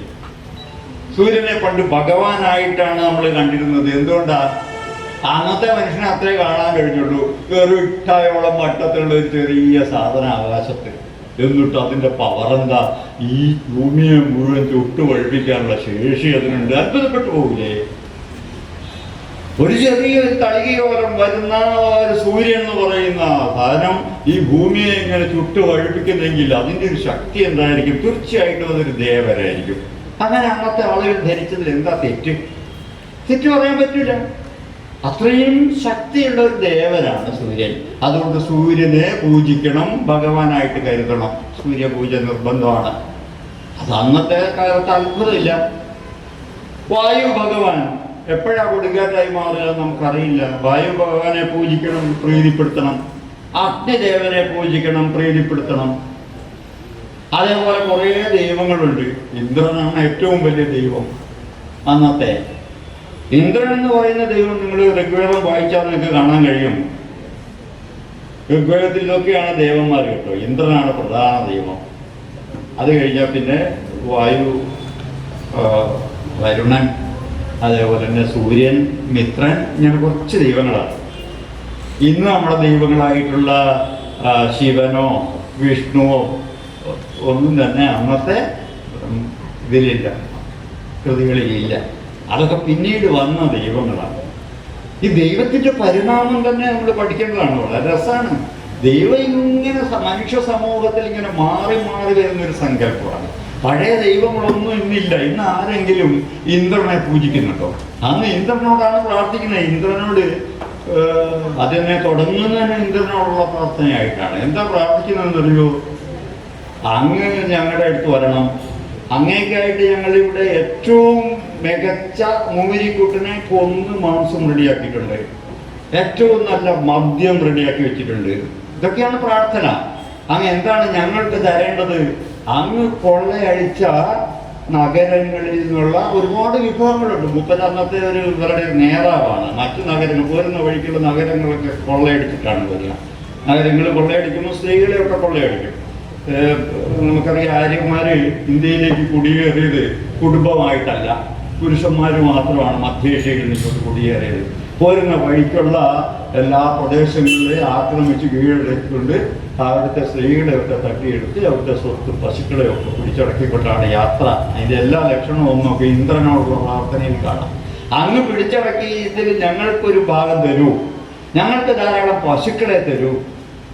സൂര്യനെ പണ്ട് ഭഗവാനായിട്ടാണ് നമ്മൾ കണ്ടിരുന്നത്. എന്തുകൊണ്ടാ? അന്നത്തെ മനുഷ്യനെ അത്രേ കാണാൻ കഴിഞ്ഞുള്ളൂ. ഒരു ഇട്ടായോളം വട്ടത്തിലുള്ള ഒരു ചെറിയ സാധനം ആകാശത്ത്. എന്നിട്ട് അതിൻ്റെ പവർ എന്താ? ഈ ഭൂമിയെ മുഴുവൻ ചുട്ടു വഴിപ്പിക്കാനുള്ള ശേഷി അതിനുണ്ട്. അത്ഭുതപ്പെട്ടു പോകില്ലേ? ഒരു ചെറിയൊരു തളികയോരം വരുന്ന ഒരു സൂര്യൻ എന്ന് പറയുന്ന സാധനം ഈ ഭൂമിയെ ഇങ്ങനെ ചുട്ടു വഴിപ്പിക്കുന്നെങ്കിൽ അതിൻ്റെ ഒരു ശക്തി എന്തായിരിക്കും? തീർച്ചയായിട്ടും അതൊരു ദേവരായിരിക്കും. അങ്ങനെ അന്നത്തെ ആളുകൾ ധരിച്ചതിൽ എന്താ തെറ്റ്? തെറ്റ് പറയാൻ പറ്റില്ല. അത്രയും ശക്തിയുള്ള ഒരു ദേവനാണ് സൂര്യൻ. അതുകൊണ്ട് സൂര്യനെ പൂജിക്കണം, ഭഗവാനായിട്ട് കരുതണം. സൂര്യപൂജ നിർബന്ധമാണ്. അത് അന്നത്തെ കാലത്ത് അത്ഭുതമില്ല. വായു ഭഗവാൻ എപ്പോഴാണ് കൊടുങ്കാറ്റായി മാറുക നമുക്കറിയില്ല. വായു ഭഗവാനെ പൂജിക്കണം, പ്രീതിപ്പെടുത്തണം. അഗ്നിദേവനെ പൂജിക്കണം, പ്രീതിപ്പെടുത്തണം. അതേപോലെ കുറേ ദൈവങ്ങളുണ്ട്. ഇന്ദ്രനാണ് ഏറ്റവും വലിയ ദൈവം അന്നത്തെ. ഇന്ദ്രൻ എന്ന് പറയുന്ന ദൈവം നിങ്ങൾ ഋഗ്വേദം വായിച്ചാൽ നിങ്ങൾക്ക് കാണാൻ കഴിയും. ഋഗ്വേദത്തിലൊക്കെയാണ് ദേവന്മാർ കേട്ടോ. ഇന്ദ്രനാണ് പ്രധാന ദൈവം. അത് കഴിഞ്ഞാൽ പിന്നെ വായു, വരുണൻ, അതേപോലെ തന്നെ സൂര്യൻ, മിത്രൻ, ഇങ്ങനെ കുറച്ച് ദൈവങ്ങളാണ്. ഇന്ന് നമ്മുടെ ദൈവങ്ങളായിട്ടുള്ള ശിവനോ വിഷ്ണുവോ ഒന്നും തന്നെ അന്നത്തെ ഇതിലില്ല, കൃതികളിലില്ല. അതൊക്കെ പിന്നീട് വന്ന ദൈവങ്ങളാണ്. ഈ ദൈവത്തിൻ്റെ പരിണാമം തന്നെ നമ്മൾ പഠിക്കേണ്ടതാണ്. വളരെ രസമാണ്. ദൈവം ഇങ്ങനെ മനുഷ്യ സമൂഹത്തിൽ ഇങ്ങനെ മാറി മാറി വരുന്നൊരു സങ്കല്പമാണ്. പഴയ ദൈവങ്ങളൊന്നും ഇന്നില്ല. ഇന്ന് ആരെങ്കിലും ഇന്ദ്രനെ പൂജിക്കുന്നുണ്ടോ? അന്ന് ഇന്ദ്രനോടാണ് പ്രാർത്ഥിക്കുന്നത്. ഇന്ദ്രനോട് അതിനെ തുടങ്ങുന്നതിന് ഇന്ദ്രനോടുള്ള പ്രാർത്ഥനയായിട്ടാണ്. എന്താ പ്രാർത്ഥിക്കുന്നതെന്നറിയോ? അങ്ങ് ഞങ്ങളുടെ അടുത്ത് വരണം, അങ്ങേക്കായിട്ട് ഞങ്ങളിവിടെ ഏറ്റവും മികച്ച മൂരിക്കുട്ടിനെ കൊന്ന് മാംസം റെഡിയാക്കിയിട്ടുണ്ട്, ഏറ്റവും നല്ല മദ്യം റെഡിയാക്കി വെച്ചിട്ടുണ്ട്. ഇതൊക്കെയാണ് പ്രാർത്ഥന. അങ്ങ് എന്താണ് ഞങ്ങൾക്ക് തരേണ്ടത്? അങ്ങ് കൊള്ളയടിച്ച നഗരങ്ങളിൽ നിന്നുള്ള ഒരുപാട് വിഭവങ്ങളുണ്ട്. മുപ്പത് അന്നത്തെ ഒരു ഇവരുടെ നേതാവാണ്. മറ്റു നഗരങ്ങൾ പോരുന്ന വഴിക്കുള്ള നഗരങ്ങളൊക്കെ കൊള്ളയടിച്ചിട്ടാണ് വരിക. നഗരങ്ങൾ കൊള്ളയടിക്കുമ്പോൾ സ്ത്രീകളെയൊക്കെ കൊള്ളയടിക്കും. നമുക്കറിയാം, ആര്യന്മാർ ഇന്ത്യയിലേക്ക് കുടിയേറിയത് കുടുംബമായിട്ടല്ല, പുരുഷന്മാർ മാത്രമാണ് മധ്യേഷ്യയിൽ നിന്നോട്ട് കുടിയേറിയത്. പോരുന്ന വഴിക്കുള്ള എല്ലാ പ്രദേശങ്ങളിലെ ആക്രമിച്ച് കീഴടക്കിക്കൊണ്ട് അവിടുത്തെ സ്ത്രീകളെയൊക്കെ തട്ടിയെടുത്ത് അവിടുത്തെ സ്വത്ത് പശുക്കളെയൊക്കെ പിടിച്ചടക്കിക്കൊണ്ടാണ് യാത്ര. അതിൻ്റെ എല്ലാ ലക്ഷണവും നമുക്ക് ഇന്ദ്രനോടുള്ള പ്രാർത്ഥനയിൽ കാണാം. അങ്ങ് പിടിച്ചടക്കി ഇതിൽ ഞങ്ങൾക്കൊരു ഭാഗം തരൂ, ഞങ്ങൾക്ക് ധാരാളം പശുക്കളെ തരൂ,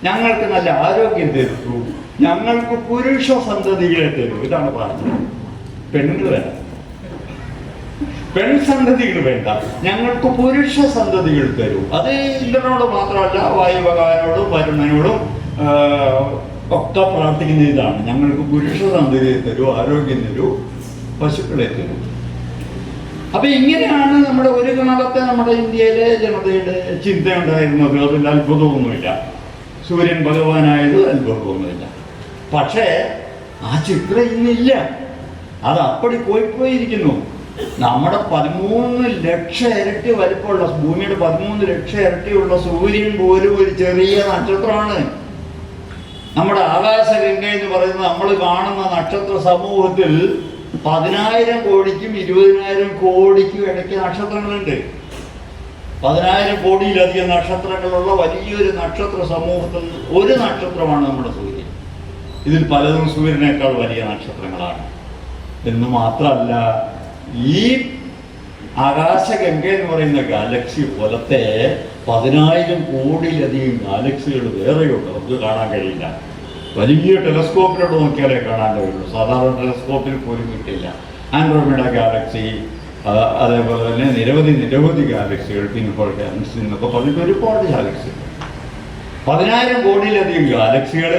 ഞങ്ങൾക്ക് നല്ല ആരോഗ്യം തരൂ, ഞങ്ങൾക്ക് പുരുഷ സന്തതികളെ തരൂ. ഇതാണ് പറഞ്ഞത്. പെണ്ണുങ്ങൾ വേണ്ട, പെൺസന്തതികൾ വേണ്ട, ഞങ്ങൾക്ക് പുരുഷ സന്തതികൾ തരൂ. അത് ഇന്ദ്രനോട് മാത്രമല്ല, വായുഭഗവാനോടും വരുണനോടും ഒക്കെ പ്രാർത്ഥിക്കുന്ന ഇതാണ്. ഞങ്ങൾക്ക് പുരുഷ സന്തതിയെ തരൂ, ആരോഗ്യം തരൂ, പശുക്കളെ തരൂ. അപ്പൊ ഇങ്ങനെയാണ് നമ്മുടെ ഒരു കാലത്തെ നമ്മുടെ ഇന്ത്യയിലെ ജനതയുടെ ചിന്ത ഉണ്ടായിരുന്നത്. അതിൽ അത്ഭുതമൊന്നുമില്ല. സൂര്യൻ ഭഗവാനായത് അത്ഭുതമൊന്നുമില്ല. പക്ഷേ ആ ചിത്രം ഇന്നില്ല. അത് അപ്പടി പോയിരിക്കുന്നു. നമ്മുടെ 13 ലക്ഷം ഇരട്ടി വലിപ്പമുള്ള, ഭൂമിയുടെ 13 ലക്ഷം ഇരട്ടിയുള്ള സൂര്യൻ പോലും ഒരു ചെറിയ നക്ഷത്രമാണ്. നമ്മുടെ ആകാശഗംഗ എന്ന് പറയുന്നത് നമ്മൾ കാണുന്ന നക്ഷത്ര സമൂഹത്തിൽ 10,000 കോടിക്കും 20,000 കോടിക്കും ഇടയ്ക്ക് നക്ഷത്രങ്ങളുണ്ട്. 10,000 കോടിയിലധികം നക്ഷത്രങ്ങളുള്ള വലിയൊരു നക്ഷത്ര സമൂഹത്തിൽ ഒരു നക്ഷത്രമാണ് നമ്മുടെ സൂര്യൻ. ഇതിൽ പലതും സൂര്യനേക്കാൾ വലിയ നക്ഷത്രങ്ങളാണ്. എന്ന് മാത്രമല്ല, ഈ ആകാശഗംഗ എന്ന് പറയുന്ന ഗാലക്സി പോലത്തെ 10,000 കോടിയിലധികം ഗാലക്സികൾ വേറെയുണ്ട്. നമുക്ക് കാണാൻ കഴിയില്ല. വലിയ ടെലസ്കോപ്പിലോട്ട് നോക്കിയാലേ കാണാൻ കഴിയുള്ളൂ. സാധാരണ ടെലസ്കോപ്പിൽ പോലും കിട്ടില്ല. ആൻഡ്രോമീഡ ഗാലക്സി, അതേപോലെ തന്നെ നിരവധി ഗാലക്സികൾ, പിൻഹോൾ ഗാലക്സി എന്നൊക്കെ പറഞ്ഞിട്ട് ഒരുപാട് ഗാലക്സികൾ. 10,000 കോടിയിലധികം ഗാലക്സികൾ.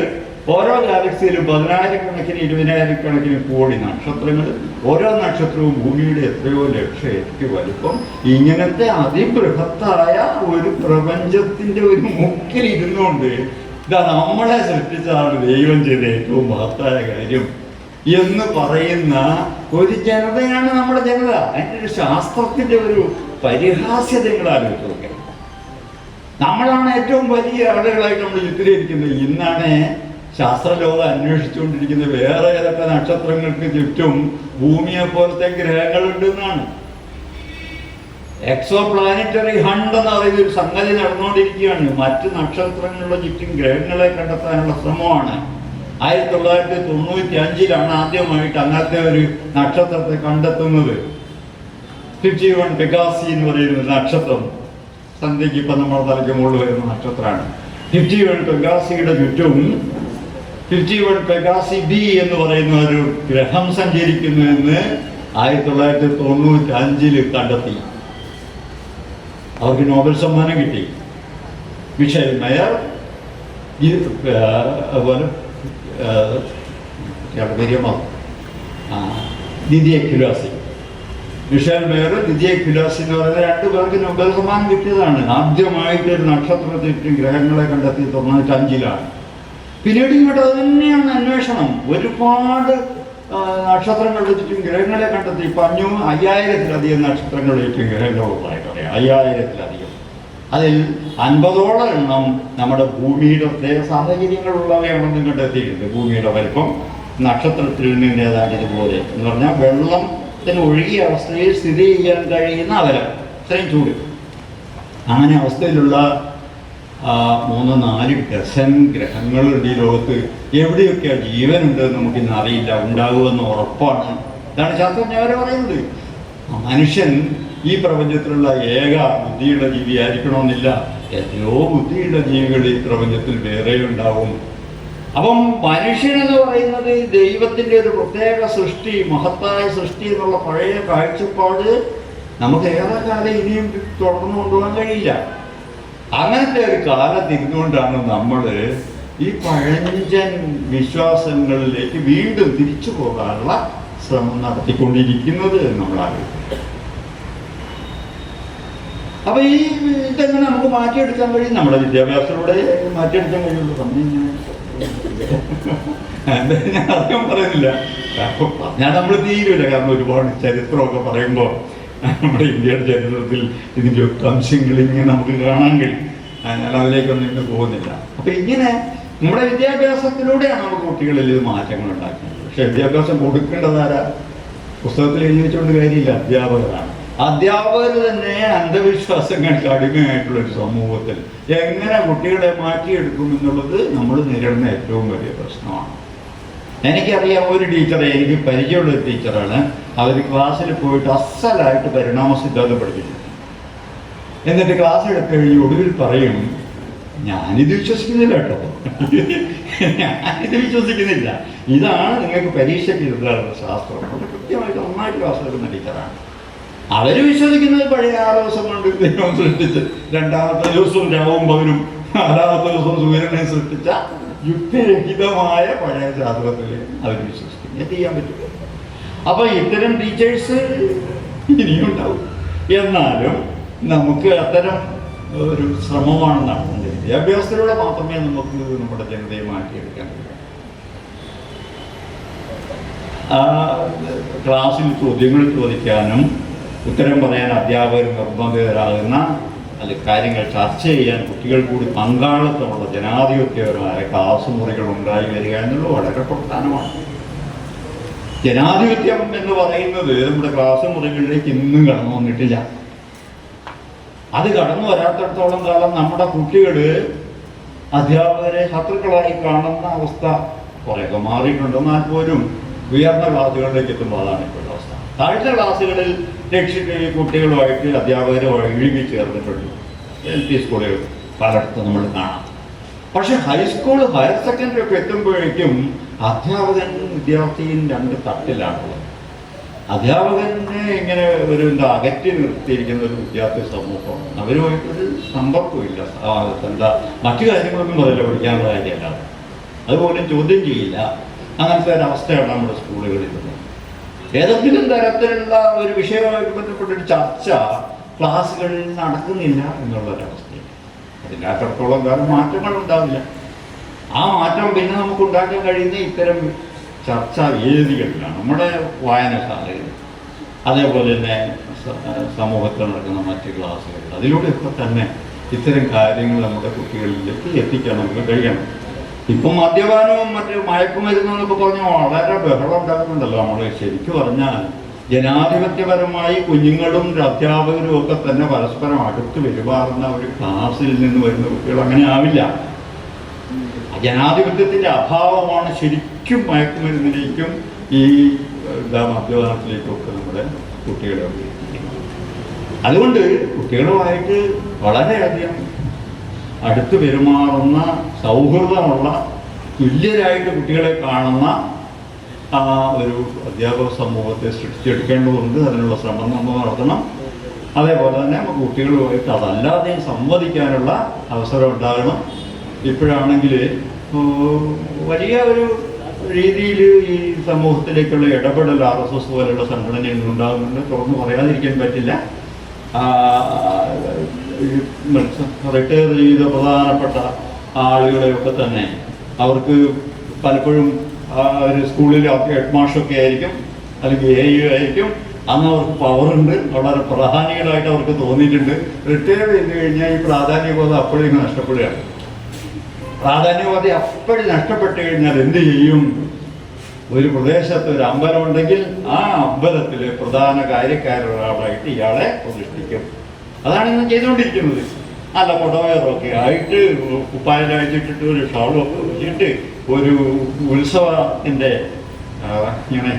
ഓരോ ഗാലക്സിയിലും 10,000 കണക്കിന് 20,000 കണക്കിന് കോടി നക്ഷത്രങ്ങൾ. ഓരോ നക്ഷത്രവും ഭൂമിയുടെ എത്രയോ ലക്ഷം ഇരട്ടി വലിപ്പം. ഇങ്ങനത്തെ അതിബൃഹത്തായ ഒരു പ്രപഞ്ചത്തിന്റെ ഒരു മുക്കിൽ ഇരുന്നുകൊണ്ട് ഇതാ നമ്മളെ സൃഷ്ടിച്ചതാണ് ദൈവം ചെയ്ത ഏറ്റവും മഹത്തായ കാര്യം എന്ന് പറയുന്ന ഒരു ജനതയാണ് നമ്മുടെ ജനത. അതിൻ്റെ ഒരു ശാസ്ത്രത്തിന്റെ ഒരു പരിഹാസ്യതകൾ ആലോചിച്ച് നോക്കണം. നമ്മളാണ് ഏറ്റവും വലിയ ആളുകളായിട്ട് നമ്മൾ ചിത്രീകരിക്കുന്നത്. ഇന്നാണ് ശാസ്ത്രലോകം അന്വേഷിച്ചുകൊണ്ടിരിക്കുന്നത് വേറെ ഏതൊക്കെ നക്ഷത്രങ്ങൾക്ക് ചുറ്റും ഭൂമിയെ പോലത്തെ ഗ്രഹങ്ങളുണ്ടെന്നാണ്. എക്സോ പ്ലാനറ്ററി ഹണ്ട് എന്ന് പറയുന്ന ഒരു സംഗതി നടന്നുകൊണ്ടിരിക്കുകയാണ്. മറ്റ് നക്ഷത്രങ്ങളുടെ ചുറ്റും ഗ്രഹങ്ങളെ കണ്ടെത്താനുള്ള ശ്രമമാണ്. 1995 ആദ്യമായിട്ട് അങ്ങനത്തെ ഒരു നക്ഷത്രത്തെ കണ്ടെത്തുന്നത്. 51 പെഗാസി എന്ന് പറയുന്ന നക്ഷത്രം, സന്ധ്യയ്ക്ക് ഇപ്പം നമ്മുടെ തലയ്ക്ക് മുകളിൽ വരുന്ന നക്ഷത്രമാണ്. 51 പെഗാസിയുടെ ചുറ്റും 51 പെഗാസി ബി എന്ന് പറയുന്ന ഒരു ഗ്രഹം സഞ്ചരിക്കുന്നു എന്ന് 1995 കണ്ടെത്തി. അവർക്ക് നോബൽ സമ്മാനം കിട്ടി. മിഷേൽ മേയർ, അതുപോലെ ദിദിയെ ക്യുലാസി. മിഷേൽ മേയർ, ദിദിയെ ക്യുലാസി എന്ന് പറയുന്ന 2 പേർക്ക് നോബൽ സമ്മാനം കിട്ടിയതാണ്. ആദ്യമായിട്ട് ഒരു നക്ഷത്രത്തിൽ ഗ്രഹങ്ങളെ കണ്ടെത്തി 95. പിന്നീട് ഇങ്ങോട്ട് അത് തന്നെയാണ് അന്വേഷണം. ഒരുപാട് നക്ഷത്രങ്ങളുടെ ചുറ്റും ഗ്രഹങ്ങളെ കണ്ടെത്തി. 5000-ലധികം നക്ഷത്രങ്ങളുടെ ചുറ്റും ഗ്രഹങ്ങളുള്ളതായി പറയാം. 5000-ലധികം. അതിൽ 50ഓളം എണ്ണം നമ്മുടെ ഭൂമിയുടെ പ്രത്യേക സാഹചര്യങ്ങളുള്ളവയാണെന്ന് കണ്ടെത്തിയിട്ടുണ്ട്. ഭൂമിയുടെ വലിപ്പം നക്ഷത്രത്തിൽ നിന്ന് ഏതാണ്ട് ഇതുപോലെ എന്ന് പറഞ്ഞാൽ വെള്ളത്തിന് ഒഴുകിയ അവസ്ഥയിൽ സ്ഥിതി ചെയ്യാൻ കഴിയുന്ന അവരം, ഇത്രയും ചൂട്. അങ്ങനെ അവസ്ഥയിലുള്ള 3-4 ഡസൻ ഗ്രഹങ്ങളുണ്ട് ഈ ലോകത്ത്. എവിടെയൊക്കെയാണ് ജീവനുണ്ടെന്ന് നമുക്കിന്ന് അറിയില്ല. ഉണ്ടാകുമെന്ന് ഉറപ്പാണ്. ഇതാണ് ശാസ്ത്രജ്ഞരെ പറയുന്നത്. മനുഷ്യൻ ഈ പ്രപഞ്ചത്തിലുള്ള ഏക ബുദ്ധിയുള്ള ജീവിയായിരിക്കണമെന്നില്ല. എത്രയോ ബുദ്ധിയുള്ള ജീവികൾ ഈ പ്രപഞ്ചത്തിൽ വേറെ ഉണ്ടാവും. അപ്പം മനുഷ്യനെന്ന് പറയുന്നത് ദൈവത്തിൻ്റെ ഒരു പ്രത്യേക സൃഷ്ടി, മഹത്തായ സൃഷ്ടി എന്നുള്ള പഴയ കാഴ്ചപ്പാട് നമുക്ക് ഏറെ കാലം ഇനിയും തുടർന്നു കൊണ്ടുപോകാൻ കഴിയില്ല. അങ്ങനത്തെ ഒരു കാലത്ത് ഇരുന്നുകൊണ്ടാണ് നമ്മൾ ഈ പഴഞ്ചൻ വിശ്വാസങ്ങളിലേക്ക് വീണ്ടും തിരിച്ചു പോകാനുള്ള ശ്രമം നടത്തിക്കൊണ്ടിരിക്കുന്നത് നമ്മൾ ആലോചിക്കും. അപ്പൊ ഈ ഇതെങ്ങനെ നമുക്ക് മാറ്റിയെടുക്കാൻ കഴിയും? നമ്മുടെ വിദ്യാഭ്യാസത്തിലൂടെ മാറ്റിയെടുക്കാൻ കഴിയുള്ളൂ. ഞാൻ അധികം പറയുന്നില്ല, ഞാൻ നമ്മൾ തീരുമില്ല. കാരണം ഒരുപാട് ചരിത്രമൊക്കെ പറയുമ്പോൾ നമ്മുടെ ഇന്ത്യയുടെ ചരിത്രത്തിൽ ഇതിൻ്റെ ഒക്കെ അംശങ്ങൾ ഇങ്ങനെ നമുക്ക് കാണാൻ കഴിയും. ഞാൻ അതിലേക്കൊന്നും ഇന്ന് പോകുന്നില്ല. അപ്പൊ ഇങ്ങനെ നമ്മുടെ വിദ്യാഭ്യാസത്തിലൂടെയാണ് നമുക്ക് കുട്ടികളിൽ ഇത് മാറ്റങ്ങൾ ഉണ്ടാക്കുന്നത്. പക്ഷെ വിദ്യാഭ്യാസം കൊടുക്കേണ്ടതാരാ? പുസ്തകത്തിൽ എഴുതി വെച്ചുകൊണ്ട് കാര്യമില്ല, അധ്യാപകരാണ്. അധ്യാപകർ തന്നെ അന്ധവിശ്വാസങ്ങൾക്ക് അടിമയായിട്ടുള്ളൊരു സമൂഹത്തിൽ എങ്ങനെ കുട്ടികളെ മാറ്റിയെടുക്കും എന്നുള്ളത് നമ്മൾ നേരിടുന്ന ഏറ്റവും വലിയ പ്രശ്നമാണ്. എനിക്കറിയാം ഒരു ടീച്ചറെ, എനിക്ക് പരിചയമുള്ളൊരു ടീച്ചറാണ്. അവർ ക്ലാസ്സിൽ പോയിട്ട് അസലായിട്ട് പരിണാമ സിദ്ധാന്തം പഠിപ്പിച്ചു. എന്നിട്ട് ക്ലാസ് എടുത്ത് കഴിഞ്ഞ് ഒടുവിൽ പറയും, ഞാനിത് വിശ്വസിക്കുന്നില്ല കേട്ടോ, ഞാനിത് വിശ്വസിക്കുന്നില്ല, ഇതാണ് നിങ്ങൾക്ക് പരീക്ഷയ്ക്ക് എഴുതാനുള്ള ശാസ്ത്രം. അത് കൃത്യമായിട്ട് നന്നായിട്ട് ക്ലാസ് എടുക്കുന്ന ടീച്ചറാണ്. അവർ വിശ്വസിക്കുന്നത് പഴയ 6 ദിവസം കൊണ്ട് ദൈവം സൃഷ്ടിച്ച് 2-ാമത്തെ ദിവസവും രാവും പകലും 4-ാമത്തെ ദിവസവും സൂര്യനെ സൃഷ്ടിച്ച യുക്തിരഹിതമായ പഴയ ശാസ്ത്രത്തിൽ അവർ വിശ്വസിക്കും. എന്ത് ചെയ്യാൻ പറ്റും? അപ്പോൾ ഇത്തരം ടീച്ചേഴ്സ് ഇനിയും ഉണ്ടാവും. എന്നാലും നമുക്ക് അത്തരം ഒരു ശ്രമമാണ് നടത്തുന്നത്. വിദ്യാഭ്യാസത്തിലൂടെ മാത്രമേ നമുക്ക് നമ്മുടെ ജനതയെ മാറ്റിയെടുക്കാൻ കഴിയൂ. ക്ലാസ്സിൽ ചോദ്യങ്ങൾ ചോദിക്കാനും ഉത്തരം പറയാൻ അധ്യാപകർ നിർബന്ധിതരാകുന്ന കാര്യങ്ങൾ ചർച്ച ചെയ്യാൻ കുട്ടികൾ കൂടി പങ്കാളിത്തമുള്ള ജനാധിപത്യപരമായ ക്ലാസ് മുറികൾ ഉണ്ടായി വരിക എന്നുള്ളത് വളരെ പ്രധാനമാണ്. ജനാധിപത്യം എന്ന് പറയുന്നത് നമ്മുടെ ക്ലാസ് മുറികളിലേക്ക് ഇന്നും കടന്നു വന്നിട്ടില്ല. അത് കടന്നു വരാത്തിടത്തോളം കാലം നമ്മുടെ കുട്ടികൾ അധ്യാപകരെ ശത്രുക്കളായി കാണുന്ന അവസ്ഥ കുറേയൊക്കെ മാറിയിട്ടുണ്ടെന്നാൽ പോലും ഉയർന്ന ക്ലാസ്സുകളിലേക്ക് എത്തുമ്പോൾ അതാണ് ഇപ്പോഴുള്ള അവസ്ഥ. താഴ്ന്ന ക്ലാസ്സുകളിൽ കുട്ടികളുമായിട്ട് അധ്യാപകരെ ഇഴുകി ചേർന്നിട്ടുണ്ട്. LP സ്കൂളുകൾ പലയിടത്തും നമ്മൾ കാണാം. പക്ഷെ ഹൈസ്കൂൾ, ഹയർ സെക്കൻഡറി ഒക്കെ എത്തുമ്പോഴേക്കും അധ്യാപകനും വിദ്യാർത്ഥിയും 2 തട്ടിലാണുള്ളത്. അധ്യാപകനെ ഇങ്ങനെ അകറ്റി നിർത്തിയിരിക്കുന്ന ഒരു വിദ്യാർത്ഥി സമൂഹം, അവരുമായിട്ടൊരു സമ്പർക്കമില്ല. മറ്റു കാര്യങ്ങളൊന്നും പറയില്ല, പഠിക്കാനുള്ള കാര്യമല്ല, അതുപോലും ചോദ്യം ചെയ്യില്ല. അങ്ങനത്തെ ഒരവസ്ഥയാണ് നമ്മുടെ സ്കൂളുകളിൽ. ഏതെങ്കിലും തരത്തിലുള്ള ഒരു വിഷയവുമായിട്ട് ബന്ധപ്പെട്ടൊരു ചർച്ച ക്ലാസ്സുകളിൽ നടക്കുന്നില്ല എന്നുള്ളൊരവസ്ഥയാണ്. അതിനകത്തോളം കാലം മാറ്റങ്ങൾ ഉണ്ടാവില്ല. ആ മാറ്റം പിന്നെ നമുക്ക് ഉണ്ടാക്കാൻ കഴിയുന്ന ഇത്തരം ചർച്ചാ വേദികളിലാണ്, നമ്മുടെ വായനശാലകൾ, അതേപോലെ തന്നെ സമൂഹത്തിൽ നടക്കുന്ന മറ്റ് ക്ലാസ്സുകൾ. അതിലൂടെയൊക്കെ തന്നെ ഇത്തരം കാര്യങ്ങൾ നമ്മുടെ കുട്ടികളിലേക്ക് എത്തിക്കാൻ നമുക്ക് കഴിയണം. ഇപ്പം മദ്യപാനവും മറ്റ് മയക്കുമരുന്നെന്നൊക്കെ പറഞ്ഞാൽ വളരെ ബഹളം ഉണ്ടാക്കുന്നുണ്ടല്ലോ. നമ്മൾ ശരിക്കും പറഞ്ഞാൽ ജനാധിപത്യപരമായി കുഞ്ഞുങ്ങളും അധ്യാപകരും ഒക്കെ തന്നെ പരസ്പരം അടുത്ത് പെരുമാറുന്ന ഒരു ക്ലാസ്സിൽ നിന്ന് വരുന്ന കുട്ടികൾ അങ്ങനെ ആവില്ല. ജനാധിപത്യത്തിൻ്റെ അഭാവമാണ് ശരിക്കും മയക്കുമരുന്നിലേക്കും ഈ മദ്യപാനത്തിലേക്കും ഒക്കെ നമ്മുടെ കുട്ടികളെ എത്തിക്കുന്നത്. അതുകൊണ്ട് കുട്ടികളുമായിട്ട് വളരെയധികം അടുത്ത് പെരുമാറുന്ന, സൗഹൃദമുള്ള, തുല്യരായിട്ട് കുട്ടികളെ കാണുന്ന ഒരു അധ്യാപക സമൂഹത്തെ സൃഷ്ടിച്ചെടുക്കേണ്ടതുണ്ട്. അതിനുള്ള ശ്രമം നമ്മൾ നടത്തണം. അതേപോലെ തന്നെ നമുക്ക് കുട്ടികളുമായിട്ട് അതല്ലാതെയും സംവദിക്കാനുള്ള അവസരം ഉണ്ടാകണം. ഇപ്പോഴാണെങ്കിൽ വലിയ ഒരു രീതിയിൽ ഈ സമൂഹത്തിലേക്കുള്ള ഇടപെടൽ RSS പോലുള്ള സംഘടനയിൽ ഉണ്ടാകുന്നുണ്ട്. തുറന്നു പറയാതിരിക്കാൻ പറ്റില്ല. റിട്ടയർ ചെയ്ത പ്രധാനപ്പെട്ട ആളുകളെയൊക്കെ തന്നെ അവർക്ക് പലപ്പോഴും ഒരു സ്കൂളിൽ ഹെഡ് മാസ്റ്ററൊക്കെ ആയിരിക്കും, അല്ലെങ്കിൽ AU ആയിരിക്കും. അന്ന് അവർക്ക് പവറുണ്ട്, വളരെ പ്രധാനികളായിട്ട് അവർക്ക് തോന്നിയിട്ടുണ്ട്. റിട്ടയർ ചെയ്ത് കഴിഞ്ഞാൽ ഈ പ്രാധാന്യബോധം അപ്പോഴും നഷ്ടപ്പെടുകയാണ്. പ്രാധാന്യബോധം അപ്പോഴും നഷ്ടപ്പെട്ടു കഴിഞ്ഞാൽ എന്ത് ചെയ്യും? ഒരു പ്രദേശത്ത് ഒരു അമ്പലം ഉണ്ടെങ്കിൽ ആ അമ്പലത്തിലെ പ്രധാന കാര്യക്കാരൊരാളായിട്ട് ഇയാളെ പ്രതിഷ്ഠിക്കും. അതാണ് ഇന്ന് ചെയ്തുകൊണ്ടിരിക്കുന്നത്. നല്ല കൊടവയറൊക്കെ ആയിട്ട്, കുപ്പായം അഴിച്ചിട്ടിട്ട്, ഒരു ഷാളൊക്കെ വെച്ചിട്ട്, ഒരു ഉത്സവത്തിൻ്റെ ഇങ്ങനെ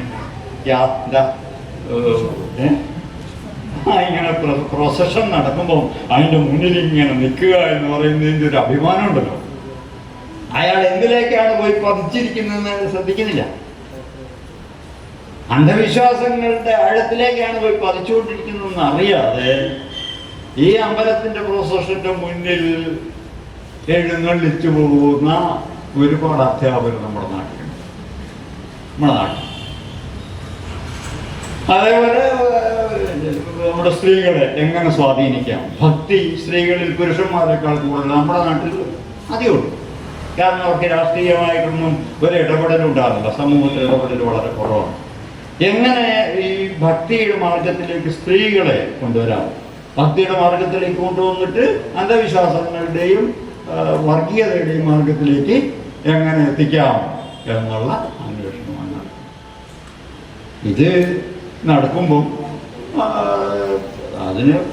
ഇങ്ങനെ പ്രൊസഷൻ നടക്കുമ്പോൾ അതിൻ്റെ മുന്നിൽ ഇങ്ങനെ നിൽക്കുക എന്ന് പറയുന്നതിൻ്റെ ഒരു അഭിമാനം ഉണ്ടല്ലോ. അയാൾ എന്തിലേക്കാണ് പോയി പതിച്ചിരിക്കുന്നതെന്ന് ശ്രദ്ധിക്കുന്നില്ല. അന്ധവിശ്വാസങ്ങളുടെ ആഴത്തിലേക്കാണ് പോയി പതിച്ചുകൊണ്ടിരിക്കുന്നതെന്ന് അറിയാതെ ഈ അമ്പലത്തിൻ്റെ പ്രൊസഷൻ്റെ മുന്നിൽ എഴുന്നള്ളിച്ചു പോകുന്ന ഒരുപാട് അധ്യാപകർ നമ്മുടെ നാട്ടിലുണ്ട്. അതേപോലെ നമ്മുടെ സ്ത്രീകളെ എങ്ങനെ സ്വാധീനിക്കാം? ഭക്തി സ്ത്രീകളിൽ പുരുഷന്മാരെക്കാൾ കൂടുതൽ നമ്മുടെ നാട്ടിൽ അധികമുണ്ട്. കാരണം അവർക്ക് രാഷ്ട്രീയമായിട്ടൊന്നും ഒരു ഇടപെടലും ഉണ്ടാകില്ല. സമൂഹത്തിൽ ഇടപെടൽ വളരെ കുറവാണ്. എങ്ങനെ ഈ ഭക്തിയുടെ മാർഗത്തിലേക്ക് സ്ത്രീകളെ കൊണ്ടുവരാം? ഭക്തിയുടെ മാർഗത്തിലേക്ക് കൊണ്ടുവന്നിട്ട് അന്ധവിശ്വാസങ്ങളുടെയും വർഗീയതയുടെയും മാർഗത്തിലേക്ക് എങ്ങനെ എത്തിക്കാം എന്നുള്ള അന്വേഷണമാണ്. ഇത് നടക്കുമ്പം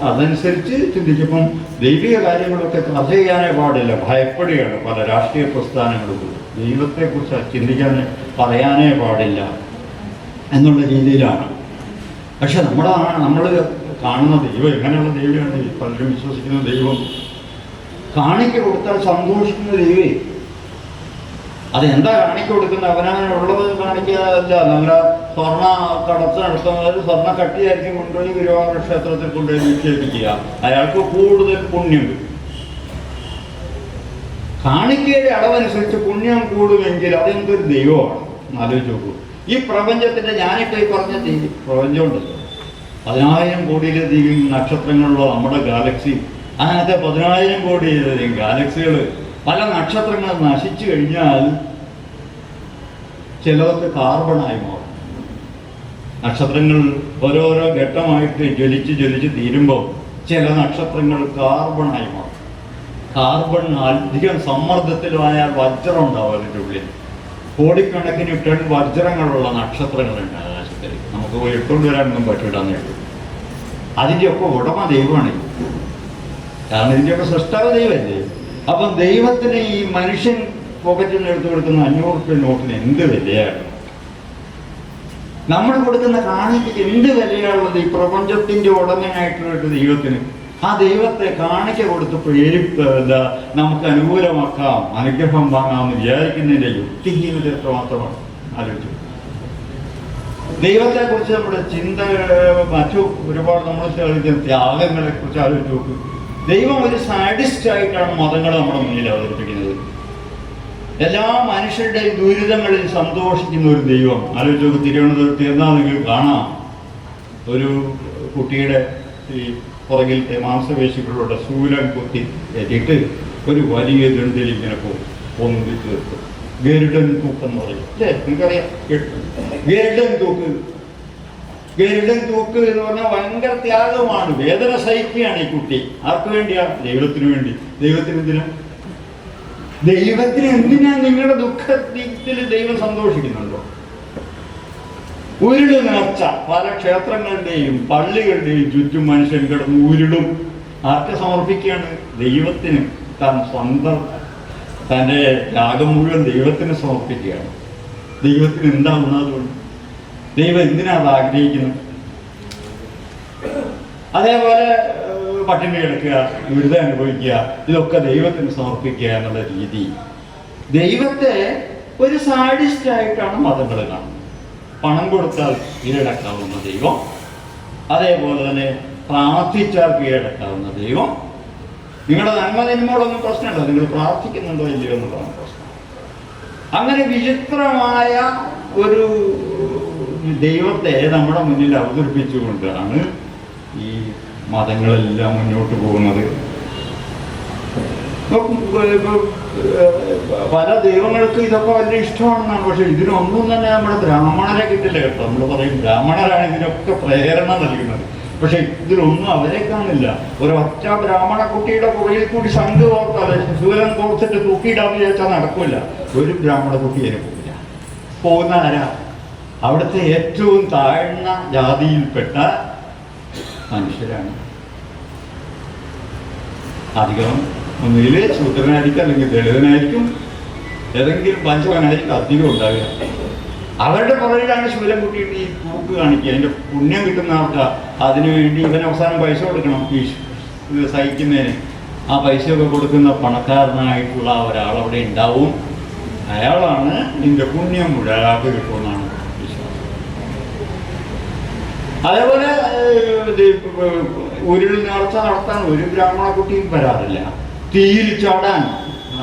അതനുസരിച്ച് ചിന്തിക്കുമ്പം ദൈവിക കാര്യങ്ങളൊക്കെ ചർച്ച ചെയ്യാനേ പാടില്ല. ഭയപ്പെടുകയാണ് പല രാഷ്ട്രീയ പ്രസ്ഥാനങ്ങളും. ദൈവത്തെക്കുറിച്ച് ചിന്തിക്കാൻ പറയാനേ പാടില്ല എന്നുള്ള രീതിയിലാണ്. പക്ഷെ നമ്മൾ കാണുന്ന ദൈവം എങ്ങനെയുള്ള ദൈവമാണ് പലരും വിശ്വസിക്കുന്ന ദൈവം? കാണിക്ക കൊടുത്താൽ സന്തോഷിക്കുന്ന ദൈവേ. അതെന്താ കാണിക്ക കൊടുക്കുന്നത്? അവനവനുള്ളത് കാണിക്കാതല്ല. നമ്മളെ സ്വർണ്ണ കടത്ത് നടത്തുന്നവർ സ്വർണ്ണ കട്ടിയായിരിക്കും കൊണ്ടുപോയി ഗുരുവായൂർ ക്ഷേത്രത്തിൽ കൊണ്ടുപോയി നിക്ഷേപിക്കുക. അയാൾക്ക് കൂടുതൽ പുണ്യം കിട്ടും. കാണിക്കയുടെ അളവനുസരിച്ച് പുണ്യം കൂടുമെങ്കിൽ അതെന്തൊരു ദൈവമാണ് ആലോചിച്ച് നോക്കൂ. ഈ പ്രപഞ്ചത്തിന്റെ ഞാനിപ്പോൾ ഈ പറഞ്ഞ പ്രപഞ്ചമുണ്ടല്ലോ, 10,000 കോടിയിലധികം നക്ഷത്രങ്ങളുള്ള നമ്മുടെ ഗാലക്സി, അങ്ങനത്തെ 10,000 കോടിയിലധികം ഗാലക്സികൾ, പല നക്ഷത്രങ്ങൾ നശിച്ചു കഴിഞ്ഞാൽ ചിലതൊക്കെ കാർബണായി മാറും. നക്ഷത്രങ്ങൾ ഓരോരോ ഘട്ടമായിട്ട് ജ്വലിച്ച് തീരുമ്പോൾ ചില നക്ഷത്രങ്ങൾ കാർബണായി മാറും. കാർബൺ അധികം സമ്മർദ്ദത്തിലായാൽ വജ്രം ഉണ്ടാവും അതിൻ്റെ ഉള്ളിൽ. കോടിക്കണക്കിന് ടൺ വജ്രങ്ങളുള്ള നക്ഷത്രങ്ങളുണ്ട് ആകാശത്തിൽ. നമുക്ക് പോയി ഇട്ടുകൊണ്ട് വരാനൊന്നും പറ്റില്ലാന്ന് കേട്ടു. അതിൻ്റെയൊക്കെ ഉടമ ദൈവമാണ്. കാരണം ഇതിൻ്റെയൊക്കെ സൃഷ്ടാവ് ദൈവമല്ലേ. അപ്പം ദൈവത്തിന് ഈ മനുഷ്യൻ പോക്കറ്റിൽ നിന്ന് എടുത്തു കൊടുക്കുന്ന 500 രൂപ നോട്ടിന് എന്ത് വിലയാണ്? നമ്മൾ കൊടുക്കുന്ന കാണിക്കയ്ക്ക് എന്ത് വിലയാണുള്ളത് ഈ പ്രപഞ്ചത്തിൻ്റെ ഉടമയായിട്ടുള്ള ദൈവത്തിന്? ആ ദൈവത്തെ കാണിക്ക കൊടുത്തപ്പോൾ നമുക്ക് അനുകൂലമാക്കാം, അനുഗ്രഹം വാങ്ങാമെന്ന് വിചാരിക്കുന്നതിൻ്റെ യുക്തിഹീനത എത്രമാത്രമാണ് ആലോചിച്ചു. ദൈവത്തെക്കുറിച്ച് നമ്മുടെ ചിന്ത, മറ്റു ഒരുപാട് നമ്മൾ കളിക്കുന്ന ത്യാഗങ്ങളെ കുറിച്ച് ആലോചിച്ച് നോക്കും. ദൈവം ഒരു സാഡിസ്റ്റായിട്ടാണ് മതങ്ങൾ നമ്മുടെ മുന്നിൽ അവതരിപ്പിക്കുന്നത്. എല്ലാ മനുഷ്യരുടെയും ദുരിതങ്ങളിൽ സന്തോഷിക്കുന്ന ഒരു ദൈവം ആലോചിച്ച് നോക്കും. തിരുവനന്തപുരത്ത് എന്നാൽ നിങ്ങൾക്ക് കാണാം, ഒരു കുട്ടിയുടെ ഈ പുറകിലത്തെ മാംസപേശികളുടെ ശൂലം കുത്തി ഏറ്റിട്ട് ഒരു വലിയ ദണ്ഡിൽ ഇങ്ങനെ പൊന്തി തീർക്കും. ഗരുഡൻ തൂക്ക് എന്ന് പറയും അല്ലേ? നിങ്ങൾക്കറിയാം ഗരുഡൻ തൂക്ക്. ഗരുഡൻ തൂക്ക് എന്ന് പറഞ്ഞാൽ ഭയങ്കര ത്യാഗമാണ്. വേദന സഹിക്കുകയാണ് ഈ കുട്ടി. ആർക്ക് വേണ്ടിയാ? ദൈവത്തിന് വേണ്ടി. ദൈവത്തിന് എന്തിനാ? നിങ്ങളുടെ ദുഃഖത്തിൽ ദൈവം സന്തോഷിക്കുന്നുണ്ടോ? ഉരുള് നേർച്ച പല ക്ഷേത്രങ്ങളുടെയും പള്ളികളുടെയും ചുറ്റും മനുഷ്യൻ കിടന്ന് ഉരുളും. ആർക്ക് സമർപ്പിക്കുകയാണ്? ദൈവത്തിന്. താൻ സ്വന്തം തൻ്റെ ത്യാഗം മുഴുവൻ ദൈവത്തിന് സമർപ്പിക്കുകയാണ്. ദൈവത്തിന് എന്താണെന്ന് അതുകൊണ്ട് ദൈവം എന്തിനാ അത് ആഗ്രഹിക്കുന്നത്? അതേപോലെ പട്ടിണി കിടക്കുക, ദുരിതം അനുഭവിക്കുക, ഇതൊക്കെ ദൈവത്തിന് സമർപ്പിക്കുക എന്നുള്ള രീതി. ദൈവത്തെ ഒരു സാഡിസ്റ്റായിട്ടാണ് മതങ്ങൾ കാണുന്നത്. പണം കൊടുത്താൽ കീഴടക്കാവുന്ന ദൈവം, അതേപോലെ തന്നെ പ്രാർത്ഥിച്ചാൽ കീഴടക്കാവുന്ന ദൈവം. നിങ്ങളുടെ നന്മതിന്മകളൊന്നും പ്രശ്നമല്ല, നിങ്ങൾ പ്രാർത്ഥിക്കുന്നുണ്ടോ ഇല്ലയോ എന്നുള്ളതാണ് പ്രശ്നം. അങ്ങനെ വിചിത്രമായ ഒരു ദൈവത്തെ നമ്മുടെ മുന്നിൽ അവതരിപ്പിച്ചുകൊണ്ടാണ് ഈ മതങ്ങളെല്ലാം മുന്നോട്ട് പോകുന്നത്. പല ദൈവങ്ങൾക്ക് ഇതൊക്കെ വലിയ ഇഷ്ടമാണെന്നാണ്. പക്ഷെ ഇതിനൊന്നും തന്നെ നമ്മുടെ ബ്രാഹ്മണരെ കിട്ടില്ല കേട്ടോ. നമ്മൾ പറയും ബ്രാഹ്മണരാണ് ഇതിനൊക്കെ പ്രേരണ നൽകുന്നത്. പക്ഷെ ഇതിലൊന്നും അവരെ കാണില്ല. ഒരൊറ്റ ബ്രാഹ്മണ കുട്ടിയുടെ പുറകിൽ കൂടി ശംഖ് കോർത്താൽ ശൂലം കോർത്തിട്ട് തൂക്കിയിടാന്ന് വിചാരിച്ചാൽ നടക്കില്ല. ഒരു ബ്രാഹ്മണ കുട്ടിയെ പോകില്ല. പോകുന്ന ആരാ? അവിടുത്തെ ഏറ്റവും താഴ്ന്ന ജാതിയിൽപ്പെട്ട മനുഷ്യരാണ്. അധികം ഒന്നുകിൽ ശൂദ്രനായിരിക്കും, അല്ലെങ്കിൽ ദളിതനായിരിക്കും, ഏതെങ്കിലും പഞ്ചവനായിരിക്കും അധികം ഉണ്ടാവുക. അവരുടെ പുറകിലാണ് ശൂലം കുട്ടിയിട്ട് ഈ തൂക്ക് കാണിക്കുക. അതിൻ്റെ പുണ്യം കിട്ടുന്ന ആൾക്കാർ അതിനുവേണ്ടി ഇവൻ അവസാനം പൈസ കൊടുക്കണം ഈ ഇത് സഹിക്കുന്നതിന്. ആ പൈസയൊക്കെ കൊടുക്കുന്ന പണക്കാരനായിട്ടുള്ള ഒരാളവിടെ ഉണ്ടാവും. അയാളാണ് ഇതിൻ്റെ പുണ്യം മുഴുവൻ അയാൾക്ക് കിട്ടുമെന്നാണ് വിശ്വാസം. അതേപോലെ ഉരുൾ നേർച്ച നടത്താൻ ഒരു ബ്രാഹ്മണ കുട്ടിയും വരാറില്ല. തീയിൽ ചാടാൻ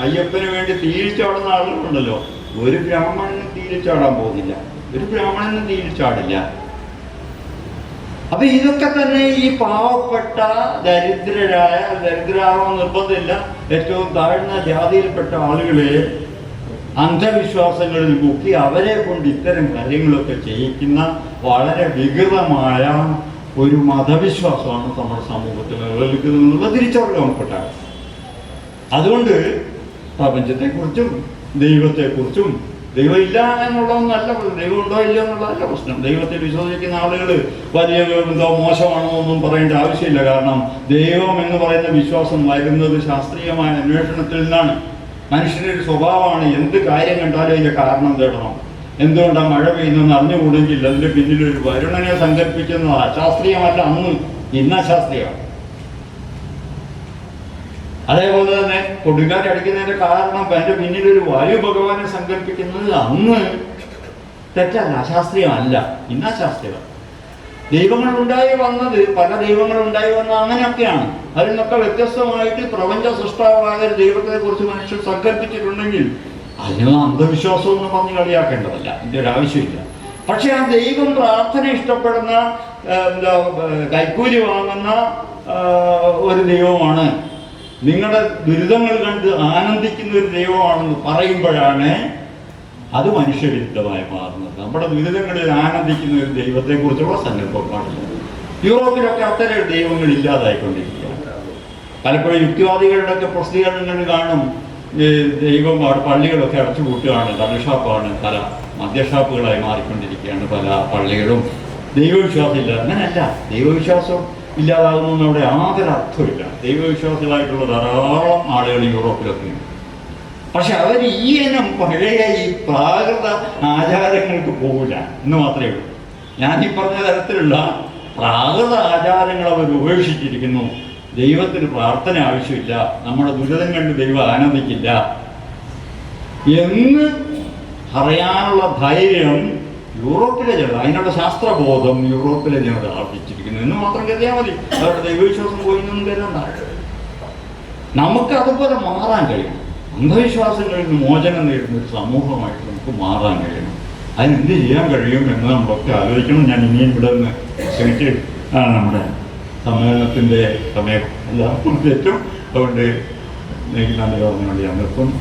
അയ്യപ്പന് വേണ്ടി തീയിൽ ചാടുന്ന ആളുകളുണ്ടല്ലോ, ഒരു ബ്രാഹ്മണനും തീയിൽ ചാടാൻ പോകുന്നില്ല. ഒരു ബ്രാഹ്മണനും തീയിൽ ചാടില്ല. അപ്പൊ ഇതൊക്കെ തന്നെ ഈ പാവപ്പെട്ട ദരിദ്രരാവാൻ നിർബന്ധമില്ല, ഏറ്റവും താഴ്ന്ന ജാതിയിൽപ്പെട്ട ആളുകളെ അന്ധവിശ്വാസങ്ങളിൽ മുക്കി അവരെ കൊണ്ട് ഇത്തരം കാര്യങ്ങളൊക്കെ ചെയ്യിക്കുന്ന വളരെ വികൃതമായ ഒരു മതവിശ്വാസമാണ് നമ്മുടെ സമൂഹത്തിൽ നിലനിൽക്കുന്നത് തിരിച്ചറിയപ്പെട്ടാണ്. അതുകൊണ്ട് പ്രപഞ്ചത്തെക്കുറിച്ചും ദൈവത്തെക്കുറിച്ചും ദൈവം ഇല്ല എന്നുള്ളതൊന്നല്ല, ദൈവം ഉണ്ടോ ഇല്ല എന്നുള്ളതല്ല പ്രശ്നം. ദൈവത്തിൽ വിശ്വസിക്കുന്ന ആളുകൾ വലിയ എന്തോ മോശമാണോ ഒന്നും പറയേണ്ട ആവശ്യമില്ല. കാരണം ദൈവം എന്ന് പറയുന്ന വിശ്വാസം വരുന്നത് ശാസ്ത്രീയമായ അന്വേഷണത്തിൽ നിന്നാണ്. മനുഷ്യൻ്റെ ഒരു സ്വഭാവമാണ് എന്ത് കാര്യം കണ്ടാലും അതിൻ്റെ കാരണം തേടണം. എന്തുകൊണ്ടാണ് മഴ പെയ്യുന്നതെന്ന് അറിഞ്ഞുകൂടെങ്കിൽ അതിൻ്റെ പിന്നിലൊരു വരുണനെ സങ്കല്പിക്കുന്നത് അശാസ്ത്രീയമല്ല. അന്ന് ഇന്ന് അശാസ്ത്രീയമാണ്. അതേപോലെ തന്നെ കൊടുങ്കാറ്റടിക്കുന്നതിന്റെ കാരണം അതിന്റെ പിന്നിലൊരു വായു ഭഗവാനെ സങ്കല്പിക്കുന്നത് അന്ന് തെറ്റല്ല, അശാസ്ത്രീയമല്ല, ഇന്ന് അശാസ്ത്രീയമാണ്. ദൈവങ്ങൾ ഉണ്ടായി വന്നത്, പല ദൈവങ്ങൾ ഉണ്ടായി വന്നത് അങ്ങനെയൊക്കെയാണ്. അതിൽ നിന്നൊക്കെ വ്യത്യസ്തമായിട്ട് പ്രപഞ്ച സൃഷ്ടാവായ ഒരു ദൈവത്തെ കുറിച്ച് മനുഷ്യർ സങ്കല്പിച്ചിട്ടുണ്ടെങ്കിൽ അതിനൊന്നും അന്ധവിശ്വാസമൊന്നും പറഞ്ഞ് കളിയാക്കേണ്ടതല്ല, ഇതിൻ്റെ ഒരു ആവശ്യമില്ല. പക്ഷെ ആ ദൈവം പ്രാർത്ഥന ഇഷ്ടപ്പെടുന്ന, കൈക്കൂലി വാങ്ങുന്ന ഒരു ദൈവമാണ്, നിങ്ങളുടെ ദുരിതങ്ങൾ കണ്ട് ആനന്ദിക്കുന്ന ഒരു ദൈവമാണെന്ന് പറയുമ്പോഴാണ് അത് മനുഷ്യവിരുദ്ധമായി മാറുന്നത്. നമ്മുടെ ദുരിതങ്ങളിൽ ആനന്ദിക്കുന്ന ഒരു ദൈവത്തെക്കുറിച്ചുള്ള സങ്കല്പം പാടില്ല. യൂറോപ്പിലൊക്കെ അത്തരം ദൈവങ്ങൾ ഇല്ലാതായിക്കൊണ്ടിരിക്കുകയാണ്. പലപ്പോഴും യുക്തിവാദികളുടെയൊക്കെ പ്രസിദ്ധീകരണങ്ങൾ കാണും, ദൈവം പള്ളികളൊക്കെ അടച്ചുപൂട്ടുകയാണ്, കള്ളുഷാപ്പാണ്, പല മദ്യഷാപ്പുകളായി മാറിക്കൊണ്ടിരിക്കുകയാണ് പല പള്ളികളും. ദൈവവിശ്വാസം ഇല്ല, അങ്ങനെയല്ല. ദൈവവിശ്വാസം ഇല്ലാതാകുന്നു അവിടെ യാതൊരു അർത്ഥമില്ല. ദൈവവിശ്വാസികളായിട്ടുള്ള ധാരാളം ആളുകൾ യൂറോപ്പിലൊക്കെ ഉണ്ട്. പക്ഷെ അവർ ഈ ഇനം പഴയ ഈ പ്രാകൃത ആചാരങ്ങൾക്ക് പോകില്ല എന്ന് മാത്രമേ ഉള്ളൂ. ഞാനീ പറഞ്ഞ തരത്തിലുള്ള പ്രാകൃത ആചാരങ്ങൾ അവർ ഉപേക്ഷിച്ചിരിക്കുന്നു. ദൈവത്തിന് പ്രാർത്ഥന ആവശ്യമില്ല, നമ്മുടെ ദുരിതം കണ്ട് ദൈവം ആനന്ദിക്കില്ല എന്ന് പറയാനുള്ള ധൈര്യം യൂറോപ്പിലെ ജനത, അതിനുള്ള ശാസ്ത്രബോധം യൂറോപ്പിലെ ജനത ആർജിച്ചിരിക്കുന്നു എന്ന് മാത്രം കരുതിയാൽ മതി. അവരുടെ ദൈവവിശ്വാസം പോയിന്നൊന്നും കരുതണ്ട. നമുക്ക് അതുപോലെ മാറാൻ കഴിയും. അന്ധവിശ്വാസങ്ങളിൽ നിന്ന് മോചനം നേടുന്ന ഒരു സമൂഹമായിട്ട് നമുക്ക് മാറാൻ കഴിയണം. അതിനെന്ത് ചെയ്യാൻ കഴിയും എന്ന് നമ്മളൊക്കെ ആലോചിക്കണം. ഞാൻ ഇനിയും ഇവിടെ നിന്ന് ശ്രമിച്ച് നമ്മുടെ സമ്മേളനത്തിൻ്റെ സമയം എല്ലാം തെറ്റും. അതുകൊണ്ട് എനിക്ക് നന്ദി പറഞ്ഞുകൊണ്ട് ഞാൻ നിർത്തുന്നു.